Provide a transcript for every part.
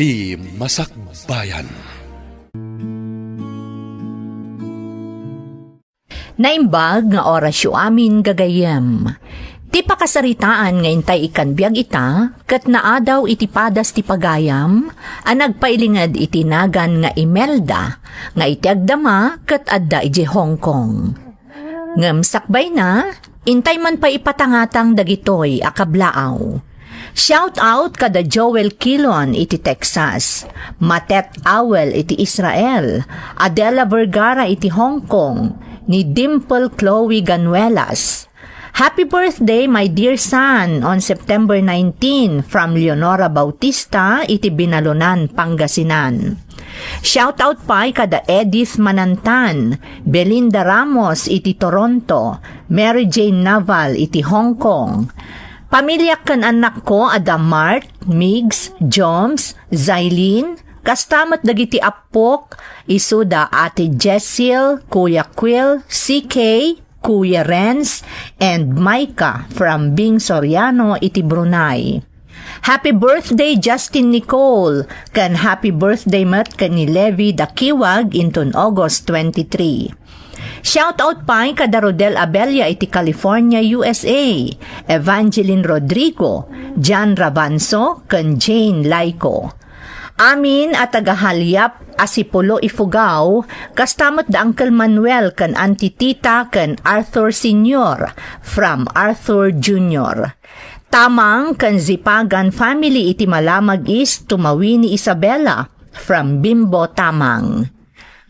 Iti Masakbayan. Naimbag nga orasyo amin gagayem. Ti pakasaritaan nga intay ikanbiag ita, kat naadaw iti padas ti pagayam, nagpailingad iti nagan nga Imelda, nga iti agdama kat adda iti Hong Kong. Ngem sakbay na, intay man pa ipatangatang dagitoy akablaaw. Shout out kada Joel Kilon iti Texas, Matet Awel iti Israel, Adela Vergara iti Hong Kong, ni Dimple Chloe Ganuelas. Happy birthday, my dear son, on September 19 from Leonora Bautista, iti Binalunan, Pangasinan. Shout out pa kada Edith Manantan, Belinda Ramos iti Toronto, Mary Jane Naval iti Hong Kong. Pamilya kan anak ko ada Mart, Migs, Joms, Zailin, kastamat dagiti apok, isuda ate Jessil, Kuya Quill, CK, Kuya Renz, and Micah from Bing Soriano iti Brunei. Happy birthday Justin Nicole, kan happy birthday mat kan ni Levi Dakiwag inton August 23. Shout out pa kada Rodel Abella iti California, USA, Evangeline Rodrigo, Jan Rabanso, kan Jane Laiko. Amin at tagahalyap Asipulo Ifugao, kastamot da Uncle Manuel kan Auntie Tita kan Arthur Sr. from Arthur Jr. Tamang kan Zipagan family iti Malamag East tumawi ni Isabella from Bimbo Tamang.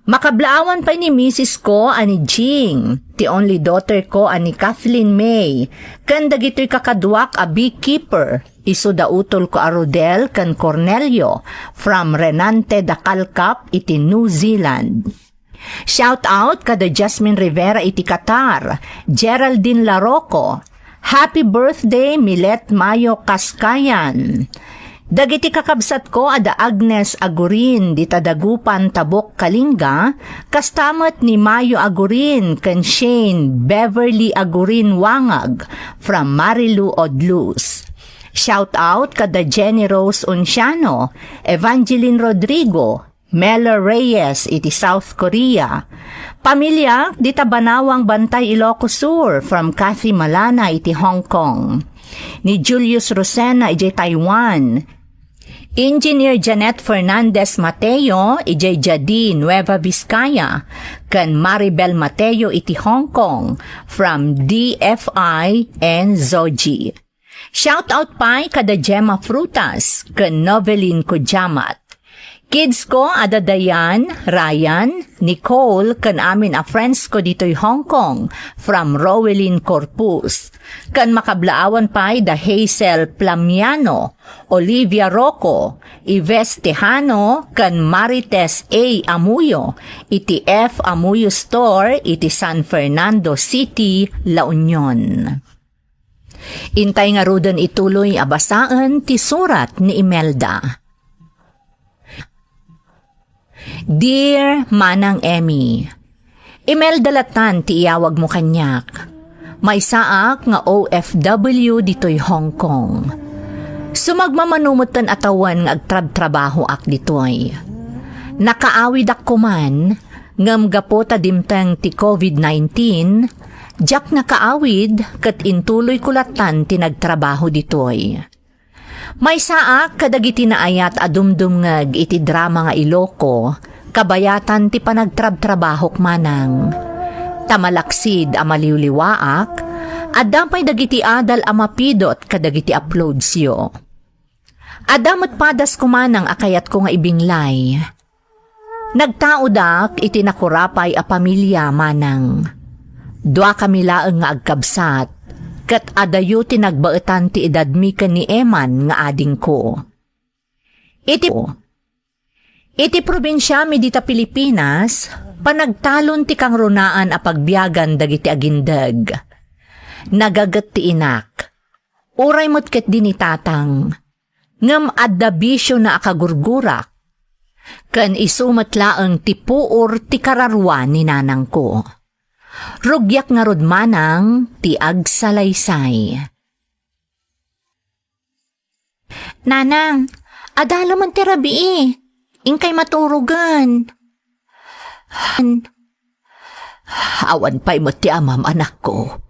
Makablaawan pa ni Mrs. ko ani Jing, the only daughter ko ani Kathleen May, kan dagitoy kakadwak a beekeeper, iso da utol ko a Rodel kan Cornelio from Renante da Calcap iti New Zealand. Shout out kada Jasmine Rivera iti Qatar, Geraldine Larocco, happy birthday Milet Mayo Kaskayan. Dagiti kakabsat ko ada Agnes Agurin di Tadagupan Tabok Kalinga, kastamat ni Mayo Agurin kan Shane Beverly Agurin Wangag from Marilu Odlus. Shout out kada Jenny Rose Unciano, Evangeline Rodrigo, Mela Reyes iti South Korea. Pamilya di Tabanawang Bantay Ilocos Sur from Cathy Malana iti Hong Kong. Ni Julius Rosena iti Taiwan. Engineer Janet Fernandez Mateo, ijay Jadi, Nueva Vizcaya, kan Maribel Mateo iti Hong Kong, from DFI and Zoji. Shout out pa kada Gemma Frutas, kan Novelin Kujamat. Kids ko ada Dayan, Ryan, Nicole, kan amin a friends ko dito'y Hong Kong, from Rowelyn Corpus. Kan makablaawan pa da Hazel Plamiano, Olivia Rocco, Ives Tejano, kan Marites A. Amuyo, iti F. Amuyo Store, iti San Fernando City, La Union. Intay nga rudan ituloy abasaan ti surat ni Imelda. Dear Manang Emmy, Imelda latan ti iyawag mo kanyak. May saak nga OFW dito'y Hong Kong. Sumagmamanumutan atawan nga agtrab-trabaho ak dito'y. Nakaawid ak kuman, ngam gapota dimtang ti COVID-19, jak nakaawid kat intuloy kulatan ti nagtrabaho dito'y. May saak kadagiti naayat adumdum ngag iti drama nga Iloco, kabayatan ti panagtrab-trabahok manang. Tamalaksid amaliwliwaak, adampay dagiti adal amapidot kadagiti uploadsyo. Adamot padas kumanang akayat ko nga ibinglay. Nagtaudak iti nakurapay a pamilya manang. Dua kami laeng nga agkabsat, kat adayo tinagbaetan ti edadmi ken ni Eman nga ading ko. Iti probinsya mi dita Pilipinas, panagtalon ti kang runaan a pagbiagan dagiti agindeg. Nagagat ti inak. Uray mo't ket din itatang. Ngam adda bisyo na akagurgurak. Kan isumatlaang ti puor ti kararwa ni nanang ko. Rugyak nga rod manang ti agsalaysay. Nanang, Adala man terabi Ingkay maturugan. Awan pa'y mo ti amam anak ko.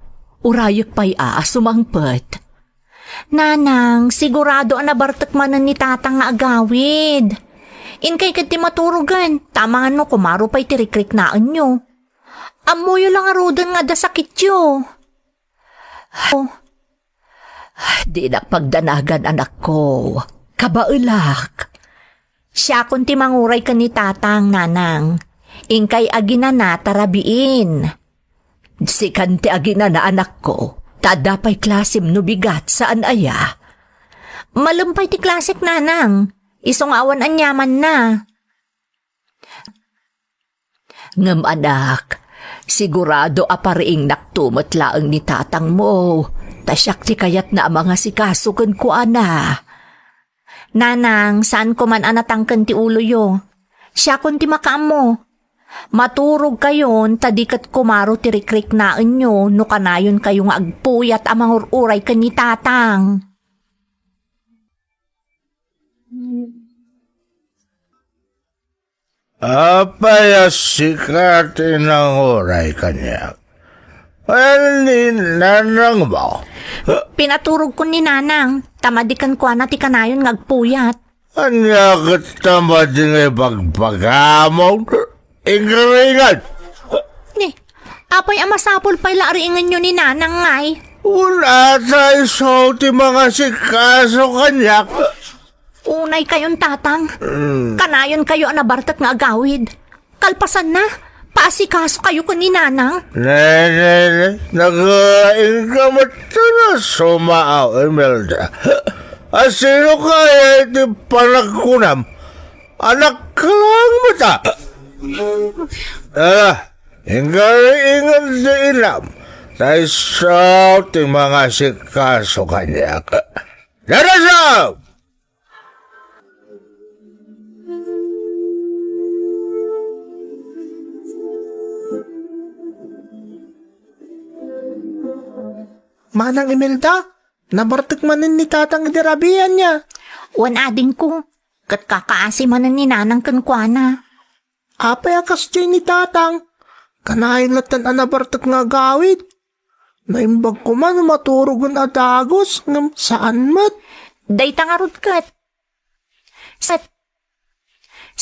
Urayak pa'y sumangpet. Nanang, sigurado nabartak manan ni tatang nga agawid. Inkay kat ti maturugan, tama no kumaro pa'y tirikrik naan nyo. Amuyo lang arudan nga da sakit yo. Di na pagdanagan anak ko. Kabaulak. Siya kun ti manguray ka ni tatang nanang. Ingkay agina na tarabiin. Si kanti agina na anak ko. Tadapay klasim no bigat saan aya. Malumpay ti klasik nanang. Isong awan anyaman na. Ngam anak, sigurado apariing naktumot laang ni tatang mo. Tasyak ti kayat na mga sikasukan ko ana. Nanang, saan ko man anatangkan ti ulo yo? Siya kun ti makaam mo. Maturog kayon, tadikat kumaro ti rikrik naan nyo, no kanayon kayong agpuyat amang uray ka ni tatang. Apayas sikat inang uray kanya. Ni nanang ba? Pinaturog ko ni nanang, tamadikan ko na ti kanayon ngagpuyat. Anya katama din ay pagpagamaw. Ingaringan. Ni, apay amasapol pa'y laringan nyo ni nanang ngay. Una tayo so ti mga sikaso kanya. Unay kayon tatang. Kanayon kayo nabartak nga agawid. Kalpasan na. Paasikaso kayo ko ni nanang. Nagaing ka mata na sumaaw, Imelda. Sino kaya iti panagkunam? Anak ka lang mata. Ingaringan di ilam. Tayo sa ti mga sikaso kanya. Darasaw! Manang Imelda, nabartak manin ni tatang dirabihan niya. Wan ading ko. Kat kakaasi manan ni nanang kankwana. Apay akas dyan ni tatang. Kanahin latan nabartak nga gawid. Naimbag ko man maturugan adagos ngam saan mat. Day tangarod kat.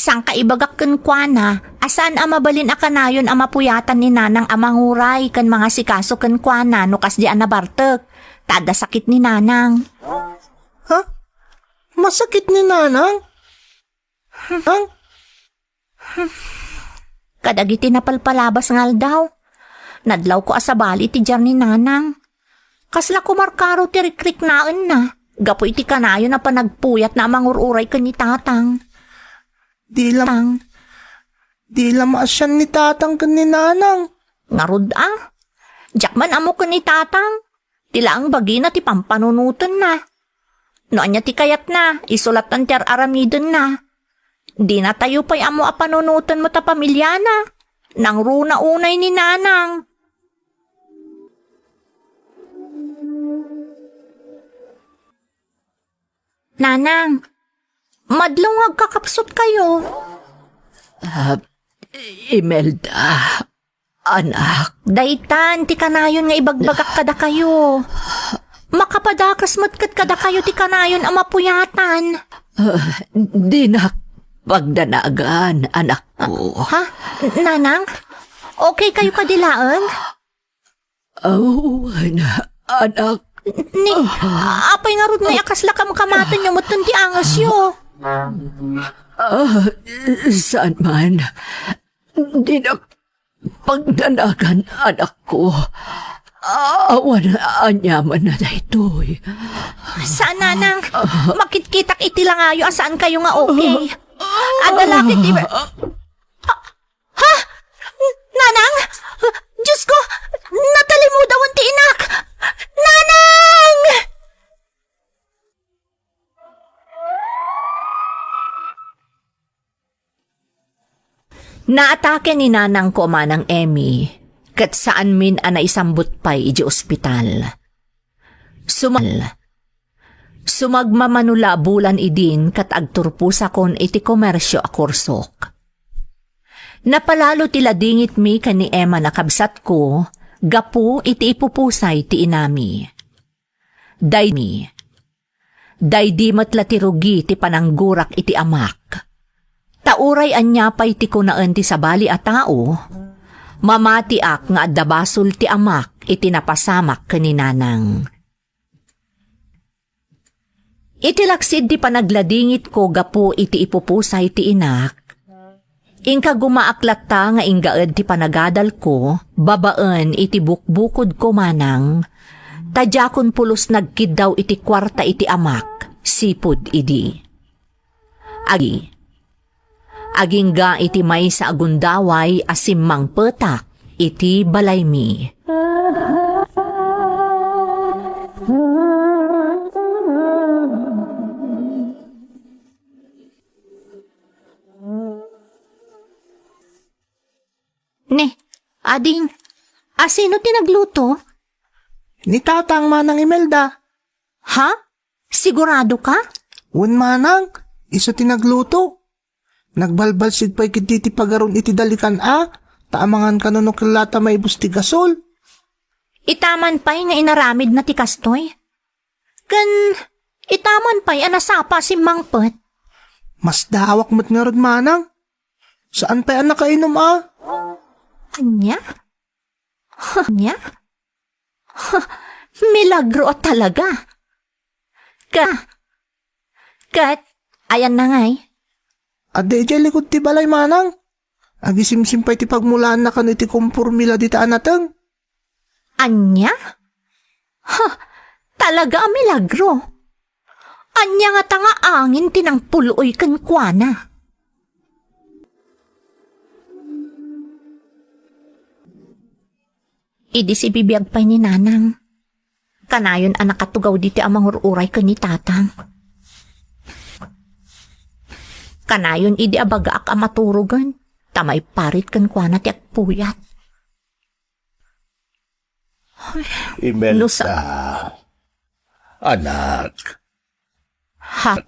Sang kaibagak kankwana, asaan amabalin akanayon amapuyatan ni nanang amanguray kan mga sikaso kankwana no kas di anabartek. Tada sakit ni nanang. Ha? Masakit ni nanang? Hang? Kadagiti napalpalabas ngal daw. Nadlaw ko asabali ti jar ni nanang. Kasla ko markaro ti rikrik naan na. Gapo iti kanayon na panagpuyat na amangururay kan ni tatang. Di lam asyan ni tatang kan ni nanang. Ngarud Jakman amo kan ni tatang. Tila ang bagi na ti pampanunutan na. Noan niya ti kayat na, isulatan ti aramiden na. Di na tayo pa'y amo apanunutan mo ta pamilya na. Nang runa unay ni nanang. Nanang, madlong agkakapsot kayo. Imelda, anak. Daytan, ti kanayon nga ibagbagak kada kayo. Makapadakas matkat kada kayo ti kanayon ang mapuyatan. Di na pagdanagan, anak ko. Ha? Nanang? Okay kayo kadilaan? Oh, anak. Ni, apay nga rin na akasla kam kamatan nyo matun ti angas yo. Saan man? Di na pagdanagan, anak ko. Awan anyaman na ito'y. Saan nanang? Makitkitak iti lang ayo asaan kayo nga okay. Adalakit di ba? Ha? Nanang? Diyos ko! Natali mo daw ang tiinak! Nanang! Naatake ni nanang ko manang Emmy, kat saan min ana isambut pa'y iji ospital. Sumagmamanula bulan idin kat agturpusa kon iti komersyo a kursok. Napalalo tila dingit mi kani Emma nakabsat ko, gapu iti ipupusay ti inami. Day di matla ti rugi ti pananggurak iti amak. Tauray anya pa'y ti kunaan ti sabali a tao, mamatiak nga adabasol ti amak iti napasamak kaninanang. Iti laksid ti panagladingit ko gapu iti ipupusay ti inak, ingka gumaaklat ta nga inggaed ti panagadal ko, babaan iti bukbukod ko manang, tadyakon pulos nagkid daw iti kwarta iti amak, sipud idi. Agingga iti may sa agundaway asimmang petak iti balaymi. Ne, ading, asino tinagluto? Ni tatang manang Imelda. Ha? Sigurado ka? Un manang, iso tinagluto. Nagbalbalsid pa'y kititi pagaron iti dalikan taamangan kanunong kilata may busti gasol. Itaman pa'y nga inaramid na ti kastoy. Itaman pa'y anasapa si Mangpet. Mas dawak mo't nga rod manang. Saan pa'y nakainom Anya? Anya? Milagro talaga. Kat, ayan na nga'y. Ade jay likod ti balay manang. Agisimsim pa'y ti pagmulaan na kano iti kumpurmila di taan natang. Anya? Talaga ang milagro. Anya nga tanga angin tinang puloy kan kuana. Idi si bibiyag pa'y ni nanang. Kanayon anak katugaw diti amang ururay ka ni tatang. Kanayon idi abagaak amaturugan. Tamay parit kan kuana ti agpuyat. Imelda, anak. Ha?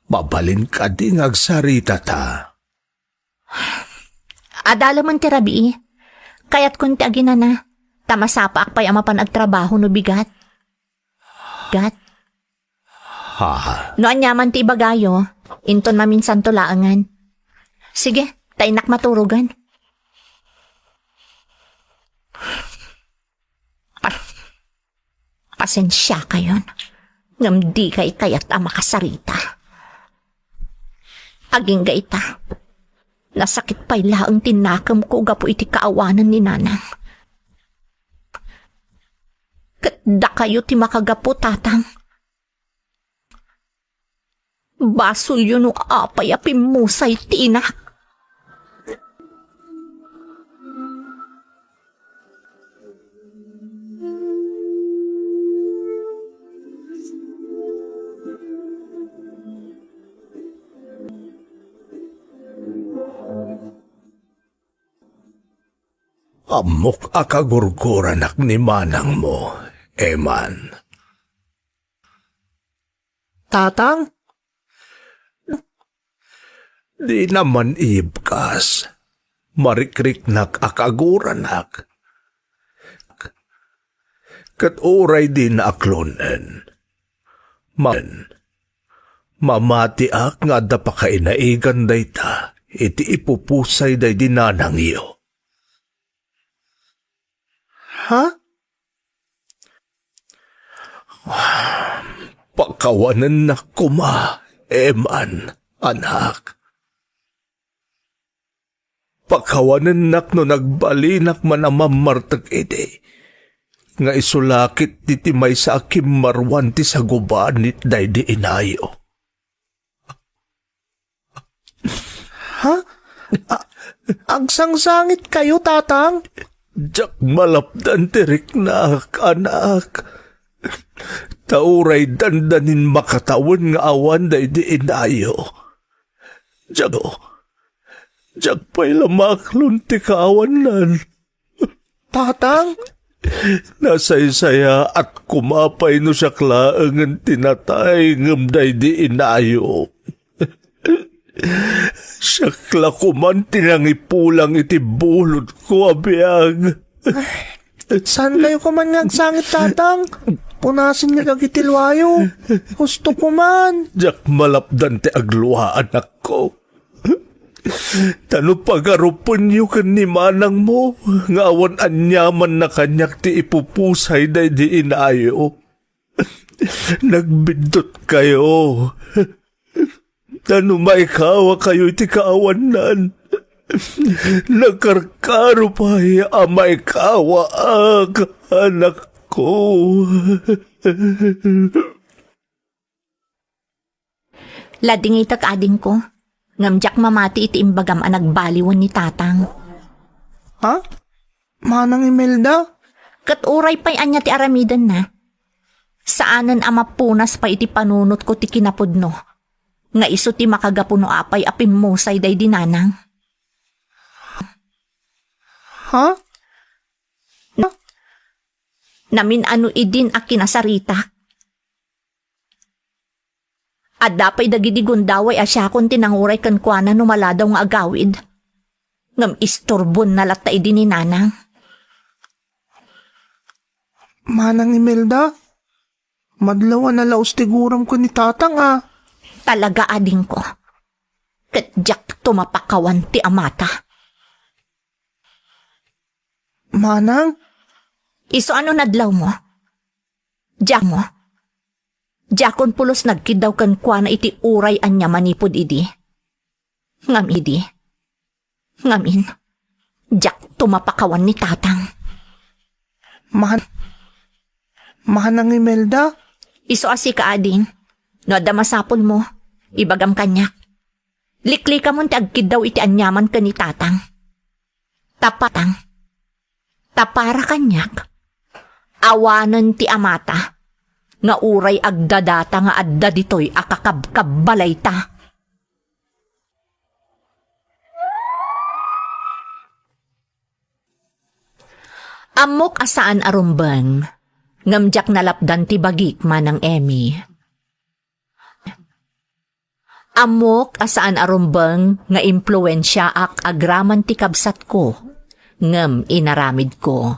Mabalin ka di ngagsarita ta. Adala man ti rabi, kaya't kunti agina na, tamasapa akpay ama panagtrabaho no bigat. Ha? No anyaman ti ibagayo, inton maminsan tulaangan. Sige, tainak maturugan. Pasensya kayon, ngam di kay kayat ama kasarita. Aging gaita. Nasakit pa'y laang tinakam ko gapo iti kaawanan ni nanang. Katda kayo ti makagapo tatang. Basol yun o apay apimusay tinak. Amok akagurguranak ni manang mo, Eman. Tatang? Di naman ibkas. Marikriknak akaguranak. Kat oray din aklonen. Mamati ak nga da pa kainaigan day ta, iti ipupusay day dinanang iyo. Ha? Pakawanan na kuma, Eman, anak. Pakawanan nak no nagbalinak man ang mamartag ide. Nga isulakit diti may sa akim marwan ti sa gubanit day di inayo. Ha? Ang sangsangit kayo, tatang? Jak malapdan tirik na anak. Tauray dandanin makatawan nga awan day di inayo. Jak pa'y lamaklon ti kaawan nan. Tatang? Nasaysaya at kumapay no siya klaangan tinatay ngamday di inayo. Siya klakuman tinangipulang iti bulod ko abiyag. Saan kayo kuman nagsangit, tatang? Punasin niya kagitilwayo. Gusto ko man. Jak malapdan ti agluha anak ko. Tano pagarupon yu kan ni manang mo, nga awan anyaman na kanyak ti ipupusay day di inayo. Nagbindot kayo. Tano maikawa kayo iti kaawanan. Nagkarkaro pa amay kawa anak ko. Lading itak ading ko. Ngamjak mamati iti imbagam ang nagbaliwan ni tatang. Ha? Manang Imelda? Kat uray pa'y anya ti aramidan na. Saanan amapunas pa iti panunot ko ti kinapudno. Nga iso ti makagapuno apay apim mo say day dinanang. Ha? Namin ano idin a kinasarita. At dapay dagidi gundaway asya kon tinanguray kan kuana no maladaw nga agawid. Ngam istorbon na lata idin ni nanang. Manang Imelda? Madlawan na laos tiguram ko ni tatang Talaga ading ko. Katjak tumapakawan ti amata. Manang? Iso ano nadlaw mo? Diyak mo? Diyakon pulos nagkidaw kan kwa na iti uray anya manipod idi. Ngam idi. Ngamin. Diyak tumapakawan ni tatang. Manang Imelda? Iso asi ka ading. No adda masapol mo. Ibagam kanyak. Likli ka mo ti agkidaw iti anyaman ka ni tatang. Tapatang. Tapara kanyak. Awanan ti amata. Nga uray agdadata nga adda ditoy akakabkabbalay ta. Amok asaan arumbang, ngamjak nalapdan ti bagik manang Emmy. Amok asaan arumbang nga impluensya ak agraman ti kabsat ko, ngam inaramid ko.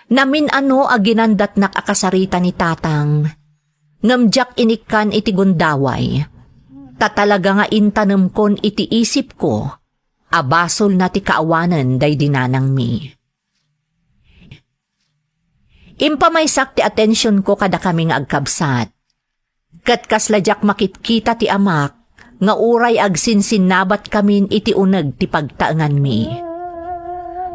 Namin ano aginandat nakakasarita ni tatang, ngamjak inikan iti gundaway, tatalaga nga intanem kon iti isip ko, abasol na ti kaawanan day dinanang mi. Impamaysak ti atensyon ko kada kami nga agkabsat, kat kasladyak makitkita ti amak, nga uray agsinsinnabat kamin iti uneg ti pagtaengan mi.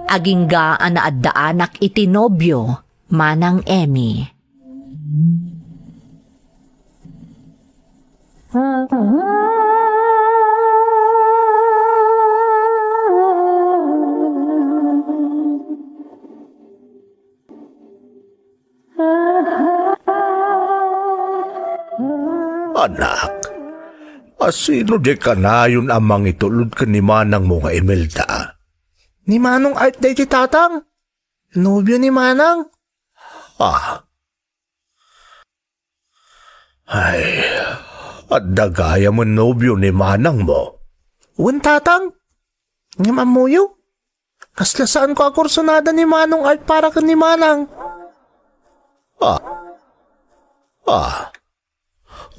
Agingga ana addaanak iti nobyo, manang Emmy. Anak, asino di kanayon amang itulod ka ni manang mo nga Imelda? Ni Manong Art day ti tatang? Nobyo ni Manang? Ay, at dagaya mo nobyo ni manang mo. Uwan tatang? Nga mamuyo? Kasla saan ko akursonada ni Manong Art para ka ni Manang?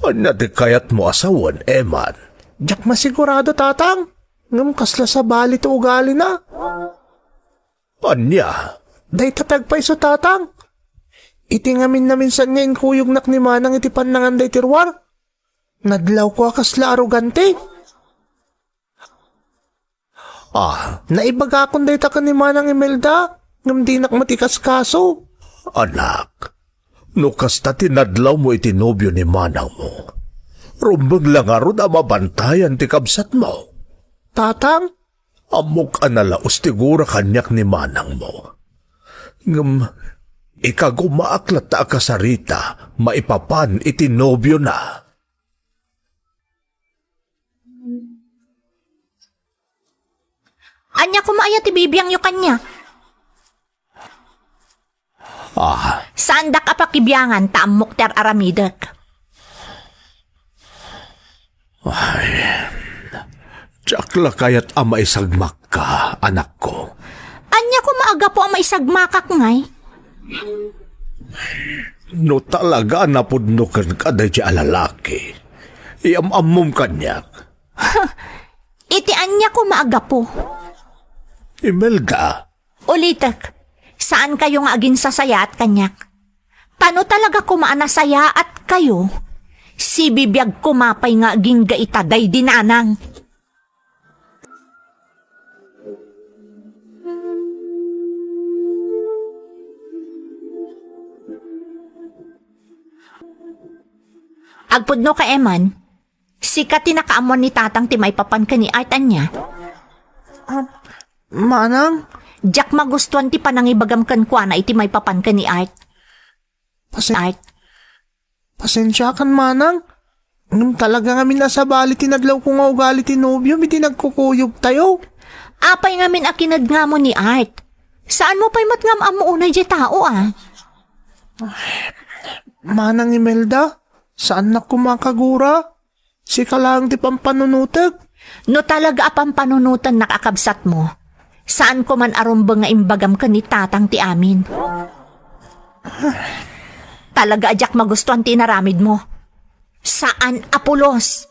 Anya di kayat mo asawan, Eman? Diyak masigurado tatang? Ngam kasla sa balit o ugali na? Anya? Day tatagpay so tatang? Iti ngamin na minsan ngayon kuyog nak ni Manang iti panangan day tirwar. Nadlaw ko kasla arugante. Naibaga akong day taka ni Manang Imelda. Ngam di nak matikas kaso. Anak, no kasta tinadlaw mo iti nobyo ni manang mo. Rumbag lang arod mabantayan ti kabsat mo. Tatang? Amok analaos tigura kanyak ni manang mo. Ngam, ikagumaaklat ta akasarita, maipapan iti nobyo na. Anya kumaaya ti bibiyang yu kanya. Saan da ka pakibyangan taam Mukter Aramidek? Tiyakla kaya't amay sagmak ka, anak ko. Anya ko maaga po ang maisagmakak ngay. No talaga napudnukan ka da di alalaki. Iamamom kanyak. Iti anya ko maaga po. Imelda, Ulitek, saan kayo nga agin sasaya at kanyak? Tano talaga kumaanasaya at kayo? Si bibiyag kumapay nga aging gaitaday dinanang. Agpudno ka eman, sikat tinakaamon ni tatang timay papan ka ni Art anya. Manang, Jack magustuhan ti panangibagam kan kwa na iti may papan ka ni Art. Art, pasensya kan manang. Nung talaga nga minasabali tinadlaw ko nga ugali ti nobyo, may tinagkukuyog tayo. apay nga min akinad nga mo ni Art. Saan mo pa'y matngam amo unay di tao Manang Imelda, saan na kumakagura? Si kalang ti pampanunutag. No talaga apang panunutan nakakabsat mo. Saan ko man arumbang nga imbagam ka ni tatang ti amin? Talaga ajak magustuhan ti naramid mo. Saan Apolos?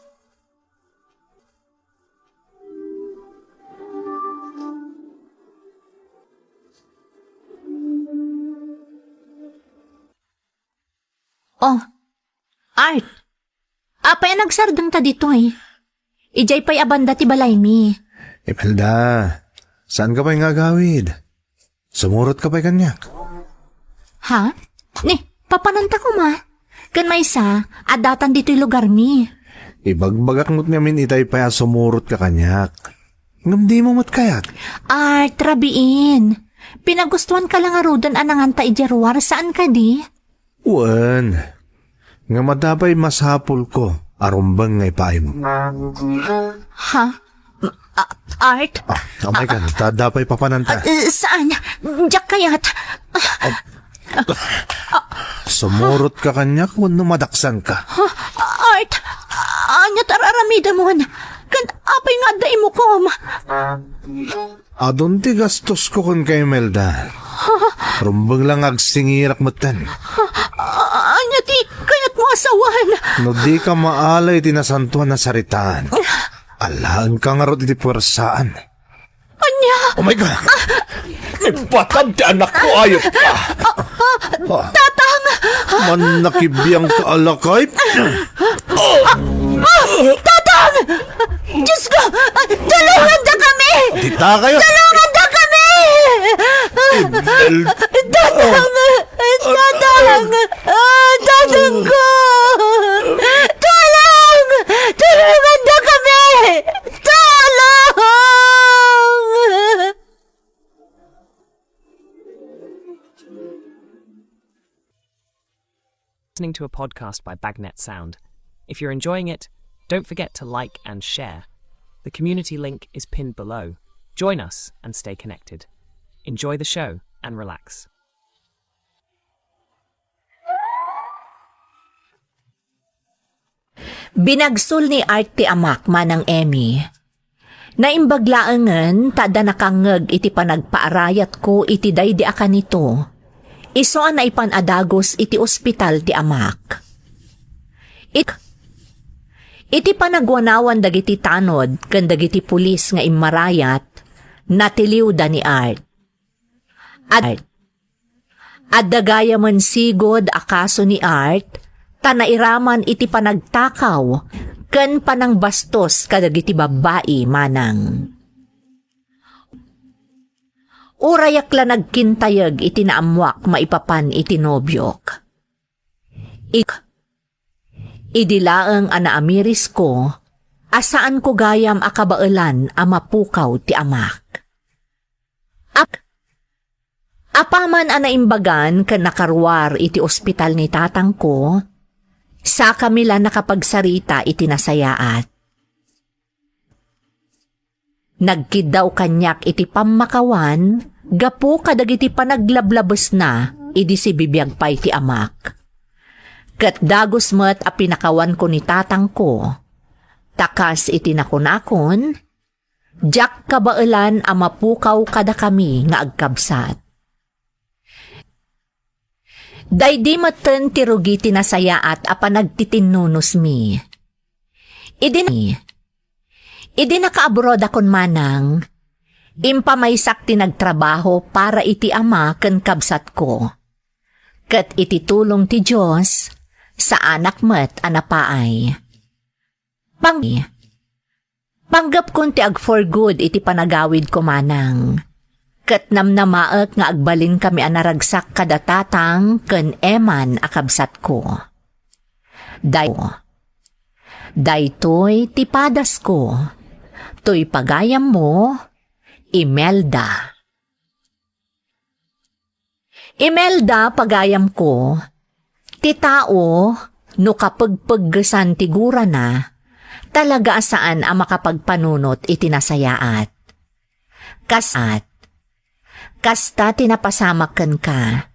Oh, Art. Apay nagsardang ta dito Ijay pa'y abanda ti balay mi. Imelda, saan ka pa'y ngagawid? Sumurot ka pa'y kanyak. Ha? Ni, papananta ko ma. Kan may sa, adatan dito'y lugar mi. Ibagbagak mo't namin itay pa'y sumurot ka kanyak. Ngamdi mo mo't kayat. Art, rabiin. Pinagustuhan ka lang arudan ananganta ijarwar. Saan ka di? Wan, nga madapay masapul ko, arumbang ngay paay mo. Ha? Art? Oh my God, tadapay papananta. Saan? Diyak kayat? Sumurot ka kanyak, wano madaksan ka. Art? Anya tararamida mo kan apay nga day mo ko Adon ti gastos ko kun kay Melda. Rumbang lang agsingirak matan. Anya ti kayat mo asawan. No di ka maalay tinasantuan na saritaan. Alaan ka nga ro iti puwersaan. Anya? Oh my God! Ipatam ti anak ko, ayop ka! Tatang! Man nakibiyang ka alakay. Tatang! Diyos ko! Tulungan na kami! Tita kayo! Tulungan na kami! Tatang! Tatang! Tatang ko! Tulong! Tulungan na kami! Tulong! Listening to a podcast by Bagnet Sound. If you're enjoying it, don't forget to like and share. The community link is pinned below. Join us and stay connected. Enjoy the show and relax. Binagsul ni Art ti amak manang Emmy. Naimbaglaangan tada nakangag iti panagpaarayat ko iti daydi akan nito. Isoan na ipanadagos iti ospital ti amak. Iti panagwanawan dagiti tanod ken dagiti pulis nga immarayat natiliw da ni Art. At dagaya man sigod akaso ni Art tanairaman iti panagtakaw ken panang bastos kadagiti babae manang. Urayak la nagkintayag iti naamwak maipapan iti nobyok. Idilaeng anaamiris ko, asaan ko gayam akabailan amapukaw ti amak. Apaman anaimbagan ken nakarwar iti ospital ni tatang ko, sa kamila nakapagsarita iti nasayaat. Nagkidaw kanyak iti pamakawan, gapu kadagiti panaglablabes na, idi si bibiyag pay ti amak. Kat dagos met a pinakawan ko ni tatang ko. Takas iti nakunakon, jak kabailan a mapukaw kada kami nga agkabsat. Daydi maten ti rugi tinasayaat a panagtitinnunos mi. Idi nakaabroad akon manang, impamaysak ti nagtrabaho para iti ama ken kabsat ko. Ket iti tulong ti Diyos, sa anak met anapaay. Panggap kun ti ag for good iti panagawid ko manang. Ket namnamaek nga agbalin kami anaragsak kada tatang ken eman akabsat ko. Daytoy ti padas ko. Toy pagayam mo, Imelda. Imelda pagayam ko, ti tao no kapagpaggasan ti gura na, talaga saan ang makapagpanunot itinasayaat. Kasta tinapasamakan ka.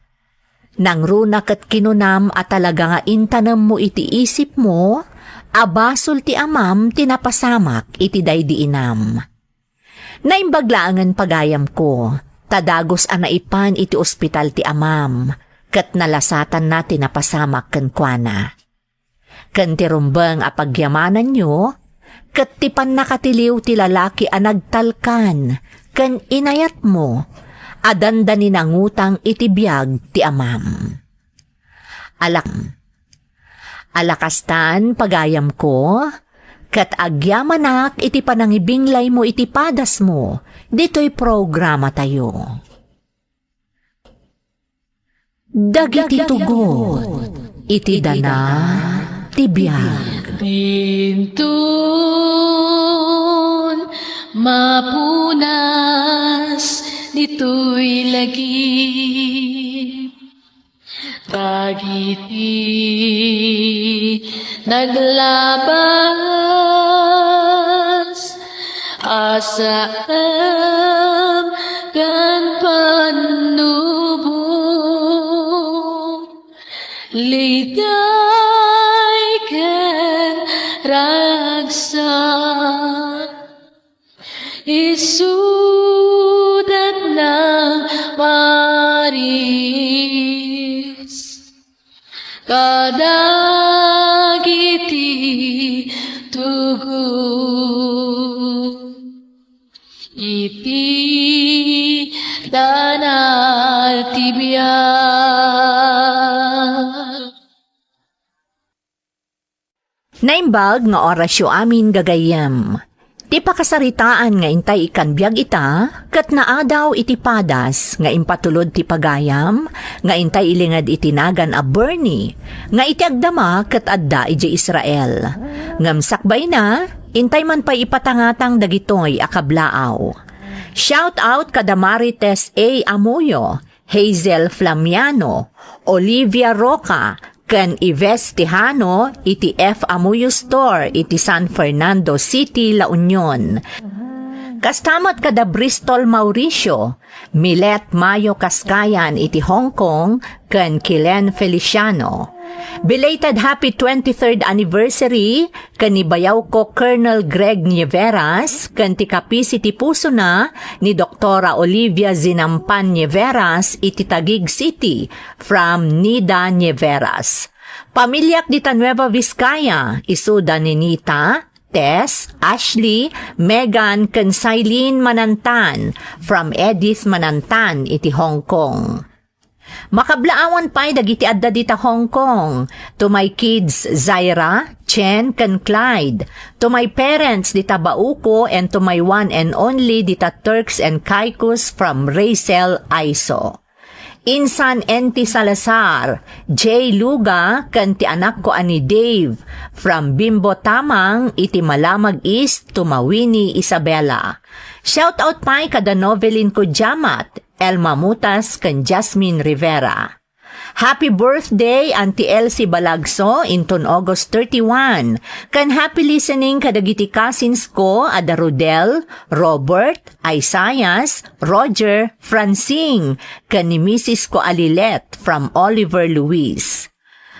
Nang runa kat kinunam at talaga nga intanam mo iti isip mo, abasol ti amam tinapasamak iti daydiinam. Naimbaglaangan pagayam ko, tadagos anaipan iti ospital ti amam, kat nalasatan na tinapasamak kenkwana. Ken ti rumbeng a pagyamanan nyo, kat ti nakatiliw ti lalaki a nagtalkan, ken inayat mo, adanda ni nangutang iti biyag ti amam. Alakastan pagayam ko, kat agyamanak iti panangibinglay mo iti padas mo, dito'y programa tayo. Dagiti tugot, iti dana, ti biyag. Intun mapunas dito'y lagi dagiti naglabas asam kan panubong ligay ken ragsak isudat ng Maris kadagiti tugon iti danal tibiyag. Naimbag nga orasyo amin gagayem. Ti pakasaritaan nga intay ikan biyag ita, kat naadaw iti padas, nga impatulod ti pagayam, nga intay ilingad itinagan a Bernie, nga iti agdama kat adda iti Israel. Ngam sakbay na, intay man pa ipatangatang dagitoy akablaaw. Shout out kada Marites A. Amoyo, Hazel Flamiano, Olivia Roca, ken Ives Tejano iti F. Amuyo Store iti San Fernando City, La Union. Kastamat kada Bristol Mauricio, Milet Mayo Kaskayan iti Hong Kong, ken Kilen Feliciano. Belated happy 23rd anniversary kanibayaw ko Colonel Greg Nieveras, ken ti kapisi ti puso na ni Doktora Olivia Zinampan Nieveras iti Taguig City from Nida Nieveras. Pamilyak di Nueva Vizcaya, isuda ni Nita, Tess, Ashley, Megan, ken Sailin Manantan from Edith Manantan iti Hong Kong. Makablaawan pa'y dagiti adda dita Hong Kong. To my kids, Zaira, Chen, ken Clyde. To my parents, dita Bauko, and to my one and only dita Turks and Caicos from Racel, Aiso. Insan Enti Salazar, J. Luga, ken ti anak ko ani Dave, from Bimbo Tamang, iti Malamag East, to Mawini, Isabela. Shout out pa'y kada Novelin ko Jamat, Elma Mutas, ken Jasmine Rivera. Happy birthday, Auntie Elsie Balagso, inton August 31. Kan happy listening kadagiti cousins ko, ada Rodel, Robert, Isaias, Roger, Francine, kan ni Mrs. ko Alilet from Oliver Luis.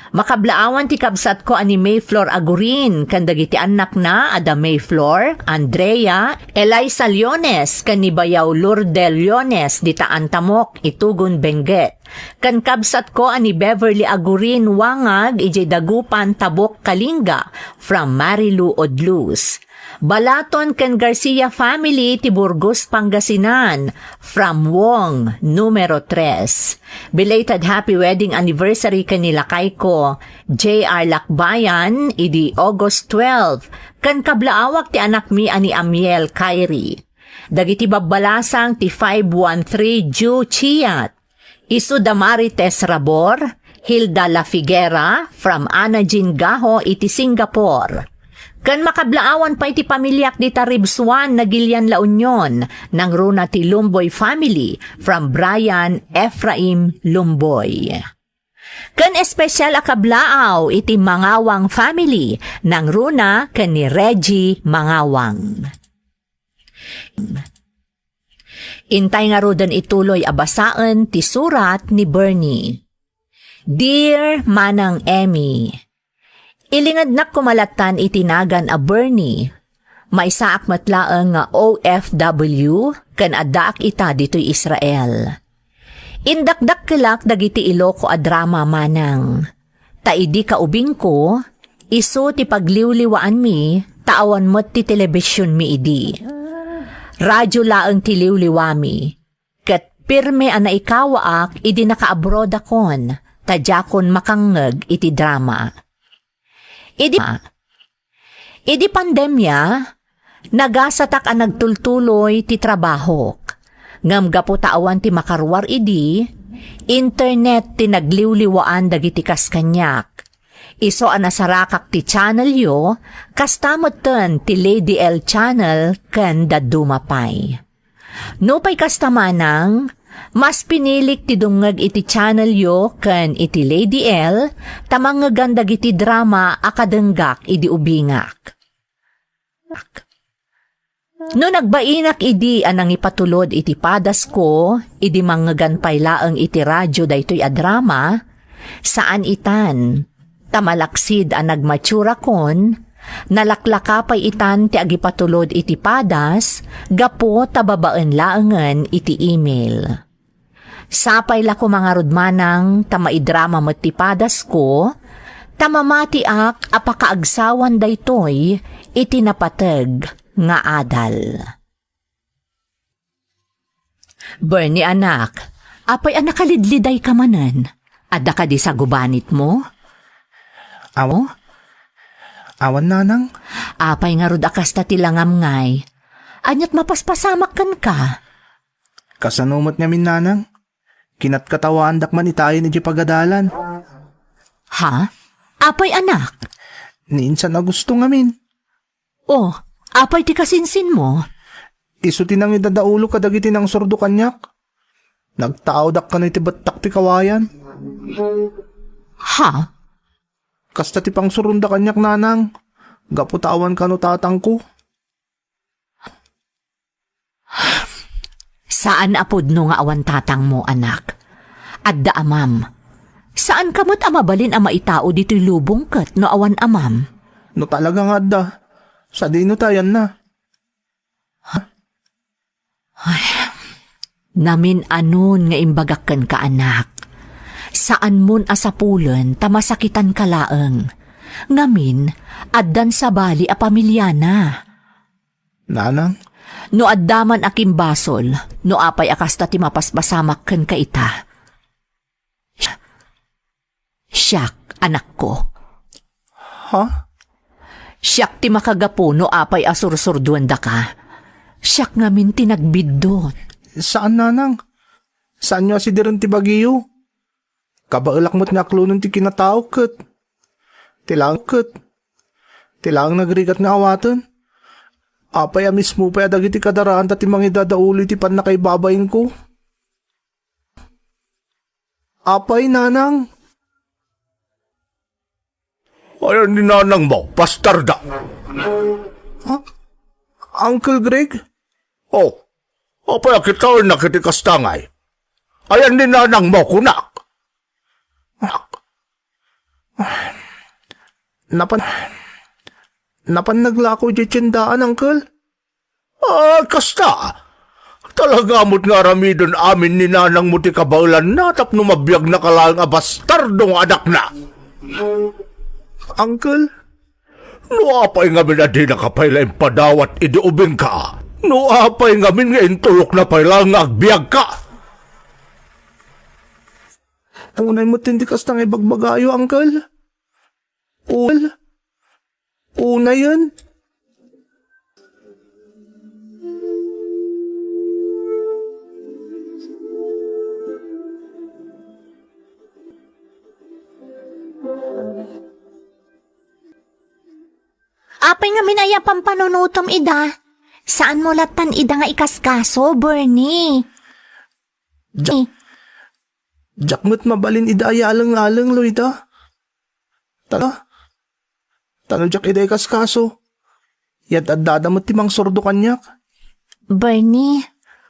Makablaawan ti kabsat ko ani Mayflor Agurin, kan dagiti anak na ada Mayflor, Andrea, Eliza Leones, kan ni Bayaw Lourdel Leones, dita Antamok, Itugon Benguet. Kan kabsat ko ani Beverly Agurin Wangag, ijay Dagupan, Tabok, Kalinga, from Marilu Odluz. Balaton kan Garcia family ti Burgos, Pangasinan, from Wong, numero 3. Belated happy wedding anniversary kanila kay ko, J.R. Lakbayan, idi August 12. Kan kablaawak ti anak mi ani Amiel Kyrie. Dagiti babbalasang ti 513 Ju Chiat. Isu Damarites Rabor, Hilda La Figuera, from Ana Jean Gaho, iti Singapore. Kan makablaawan pa iti pamilyak di Taribswan na Gilian La Union ng runa ti Lumboy family from Brian Ephraim Lumboy. Kan espesyal akablaaw iti Mangawang family ng runa kan ni Reggie Mangawang. Intay nga rodan ituloy abasaan ti surat ni Bernie. Dear Manang Emmy, ilingad na kumalatan itinagan a Bernie. Maisaak matlaang nga OFW kan adaak ita dito'y Israel. Indakdak kilak dagiti iloko a drama manang. Taidi kaubing ko, isu ti pagliwliwaan mi, taawan mo't ti telebisyon mi idi. Radyo laang ti liwliwami. Kat pirme ana ikawaak, idi naka-abroad akon, tadjakon makangeg iti drama. Idi pandemya, nagasatak ang nagtultuloy ti trabaho. Ngam gaputaawan ti makarwar idi, internet ti nagliwliwaan dagiti kaskanyak. Iso anasarakak ti channel yo, kastamoten ti Lady L channel ken dadumapay. Nupay kastamanang, mas pinilik ti dungag iti channel yo ken iti Lady L, tamangagan dagiti drama akadenggak idi ubingak. No nagbainak idi anang ipatulod iti padas ko, idi mangagan paylaang iti radyo daytoy a drama, saan itan, tamalaksid a nagmatsura kon, nalaklakapay itan ti agipatulod iti padas, gapo tababaan laangan iti email. Sapay la ko mga rudmanang tamaidrama mo't ti padas ko, tamamatiak apakaagsawan daytoy iti napateg nga adal. Bernie anak, apay anak kalidliday ka manan, adda ka di sa gubanit mo? Awan nanang? Apay nga rud akas ta tilangam ngay, anyat mapaspasamak kan ka. Kasanumot ngamin nanang? Kinat katawaan dakman itayo ni di pagadalan. Ha? Apay anak? Niinsan na gusto ngamin. Oh, apay ti kasinsin mo? Isu tinang idadaulo kadagiti ng sordo kanyak. Nagtaaw dak ka na iti batak ti kawayan. Ha? Kasta ti pang surunda kanyak nanang. Gaputawan ka no tatang ko. Saan apod no nga awan tatang mo, anak? Adda amam. Saan kamot amabalin ama itao dito'y lubong kat no awan amam? No talaga nga adda. Sa dino tayan na. Namin anon nga imbagakan ka, anak. Saan mon asapulen tamasakitan ka laeng. Ngamin, addan sa bali a pamilyana. Nanang? No addaman akim basol, no apay akasta ti mapasbasamak ken kaita. Siyak, anak ko. Ha? Siyak ti makagapo no apay asursurduan da ka. Siyak ngamin tinagbiddo. Saan nanang? Saan nyo si Diren ti Bagiyo? Kabailak mo't nga klunon ti kinatao ket. Tilang nagrigat nga awatan. Apay amis mo pa dagiti kadaraan tati mga idadauli ti pan na kay babayin ko. Apay, nanang. Ayan ni nanang mo, bastarda. Uncle Greg? Oh, apay kita na kitikastangay. Ayan ni nanang mo, kunak. Napan naglako di tiyandaan, Uncle? Kasta. Talagamot nga ramidon amin ni nanang mo ti kabaulan na tapno mabiyag na kalang abastardong anak na. Uncle? No apay nga min adi nakapayla yung padawat idiubing ka. No apay nga min nga intulok na payla nga agbiag ka. Unay mo tindi kastang ibagbagayo, Uncle? Una yun? Apay nga minaya pampanunutom ida. Saan mo latan ida nga ikaskaso, Bernie? Jakmat mabalin idaya alang-alang, Loida. Tano jak iday kaskaso. Yat adada mo timang sordo kanyak. Bernie,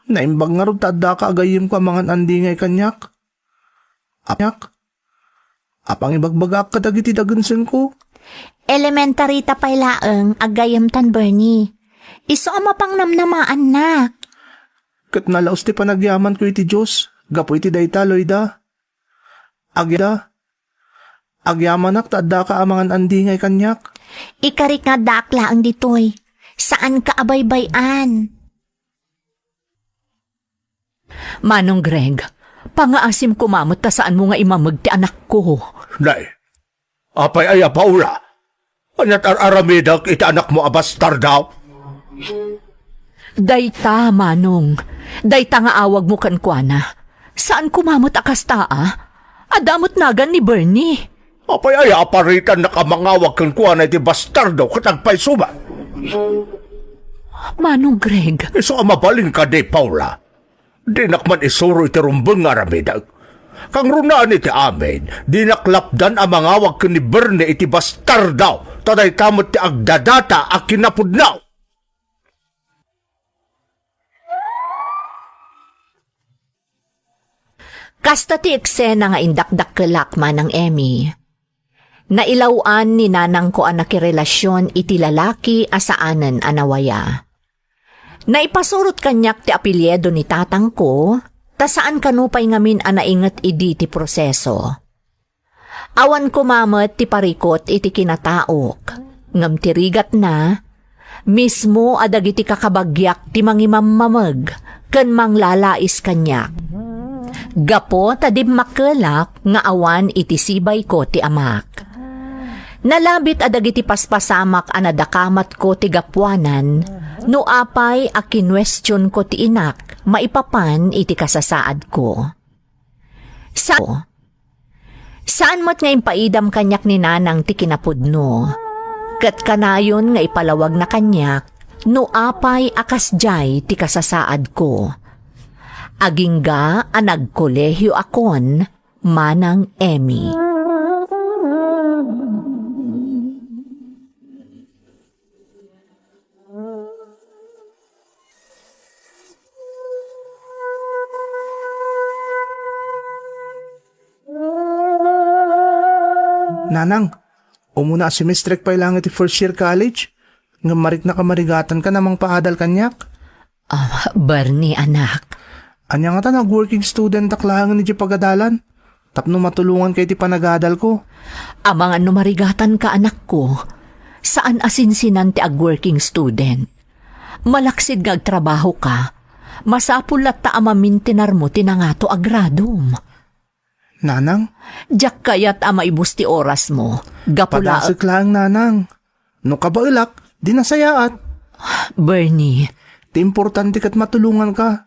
Naimbag nga rin tadda ka agayim ko mga andingay kanyak. Apang ibagbagak ka dagiti dagansin ko. elementary ta pailaeng agayam tan, Bernie. Iso ama pang namnamaan na. Kat nalaos ti panagyaman ko iti Diyos. Gapo iti dayta, Loida. Agyaman tadda ka amangan andingay kanyak. Ikarik nga dakla ang ditoy. Saan ka abaybayan? Manong Greg, pangaasim kumamot ta saan mo nga imamag ti anak ko. Nay, apay ay Paula. Anyat aramidak iti anak mo abastardaw. Dayta, Manong. Dayta nga awag mo kankwana. Saan kumamot akasta Adamot nagan ni Bernie. Apay ay aparitan na kamangawag kang kuha na iti bastardaw katagpay suba. Manong Greg, Iso mabalin ka di Paula. Di nakman isuro iti rumbang nga ramidag. Kang runaan iti amin, di naklapdan ang mangawag ka ni Bernie iti bastardaw. Taday tamot ti agdadata a kinapudnaw. Kasta ti eksena nga indakdak kelakman ng Emmy. Nailawan ni nanang ko ang nakirelasyon iti lalaki asaanen anawaya. Naipasurot kanyak ti apelyedo ni tatang ko, ta saan kanupay ngamin anaingat idi ti proseso. Awan kumamat ti parikot iti kinataok, ngam tirigat na, mismo adagiti kakabagyak ti mangimamamag, ken manglalais kanyak. Gapo tadim makelak nga awan iti sibay ko ti amak. Nalabit adagiti paspasamak anadakamat ko ti gapuanan, no apay a kinwestiyon ko ti inak, maipapan iti kasasaad ko. Saan mo't nga impaidam kanyak ni nanang ti kinapudno? Kat kanayon nga ipalawag na kanyak, no apay akasjay ti kasasaad ko. Agingga a nagkolehyo akon, manang Emmy. Nanang, umuna simistrek pa ilang iti first year college. Nga marik na kamarigatan ka namang paadal kanyak. Bernie anak. Anya nga ta nag-working student taklahangan ni di pagadalan. Tapno matulungan kay ti panagadal ko. Amang marigatan ka anak ko. Saan asinsinan ti ag-working student? Malaksid nga agtrabaho ka. Masapulat ta amamintinar mo tinangato agradum. Nanang, Diyak kayat ama ibus ti oras mo. Gapula, pagasik lang nanang. No kabailak, di nasayaat. Bernie, Ti importante kat matulungan ka.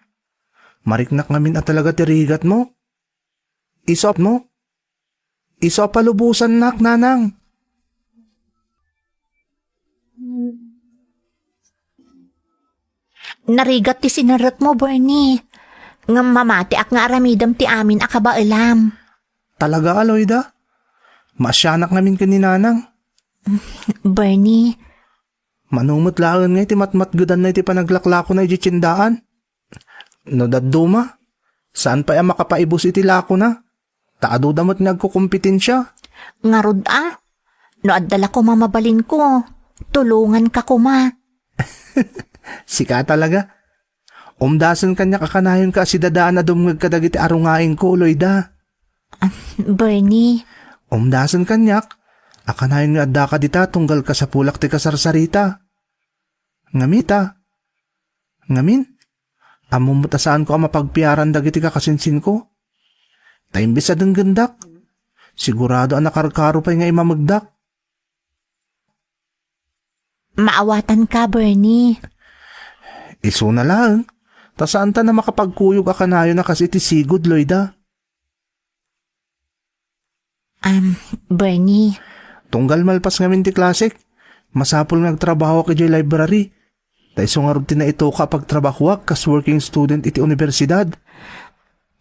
Mariknak ngamin at talaga tirigat mo. Isop mo. Isop palubusan nak, nanang. Narigat ti sinarot mo, Bernie. Ngam mamati ak nga aramidam ti amin akabailam. Talaga, Aloyda? Masyanak namin ka ni Nanang. Bernie, Manumot lang nga iti matmatgudan na iti panaglaklako na iti tsindaan. No daduma, saan pa makapaibos iti lako na? Taado damot nagkukumpetensya. ngarud no addala ko mamabalin ko, tulungan ka kuma. Sika talaga. Umdasan kanya kakanayon ka si dadaan na dumngag kadag iti arungain ko, Loyda. Bernie, Umdasan kanyak, akanayon nga adda ka dita tunggal ka sa pulak ti kasarsarita. Ngamita. Ngamin, amumutasaan ko ang mapagpiaran dagiti kakasinsin ko. Taimbis sa denggendak. Sigurado ang nakarkaro pa nga imamagdak. maawatan ka, Bernie. Iso na lang. Ta saan ta na makapagkuyog akanayon na kasi ti sigod, Loyda. Bernie, Tunggal malpas ngamin ti klasik. Masapol nagtrabaho ka di library. Ta iso nga rutin na ito kapag trabahuak kas working student iti universidad.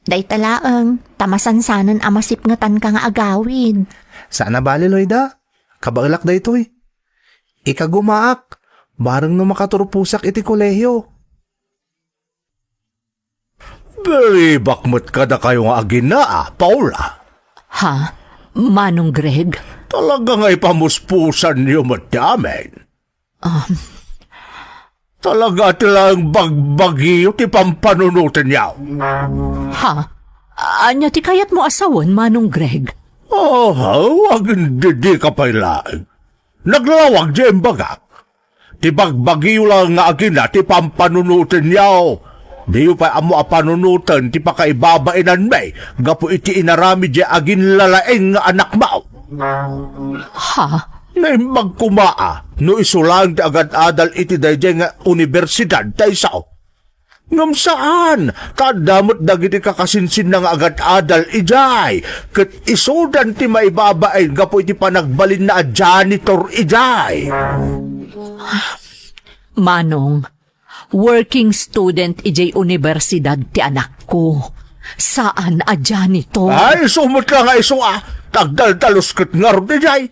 day talaang, tamasansanan amasip nga tan ka nga agawid. Sana bali, Loyda. Kabaglak da ito eh. Ikagumaak. Barang no makaturupusak iti kolehyo. Very bakmat ka na kayo nga agina, Paula. Ha? Manong Greg? Talaga nga ipamuspusan niyo madamin. Talaga tilang bagbagyo ti pampanunutin niyaw. Ha? Anya ti kayat mo asawan, Manong Greg? Oh, wag hindi ka pailaing. Naglawag dyan bagak. Ti bagbagyo lang nga agina ti pampanunutin niyaw. Di pa amo apanunutan ti pakaibabainan may gapo iti inarami di agin lalaeng nga anak mao. Ha? Naimbag kumaa no isulang ti agad-adal iti dayjay nga universidad tayo sao. Ngam saan? Kadamot dagiti kakasinsin na nga agad-adal ijay. Kat isudan ti maibabain gapo iti panagbalin na janitor ijay. Manong, working student ijay universidad ti anak ko. Saan a janitor? Ay, sumot lang nga iso Tagdaldalos kat nga rin ijay.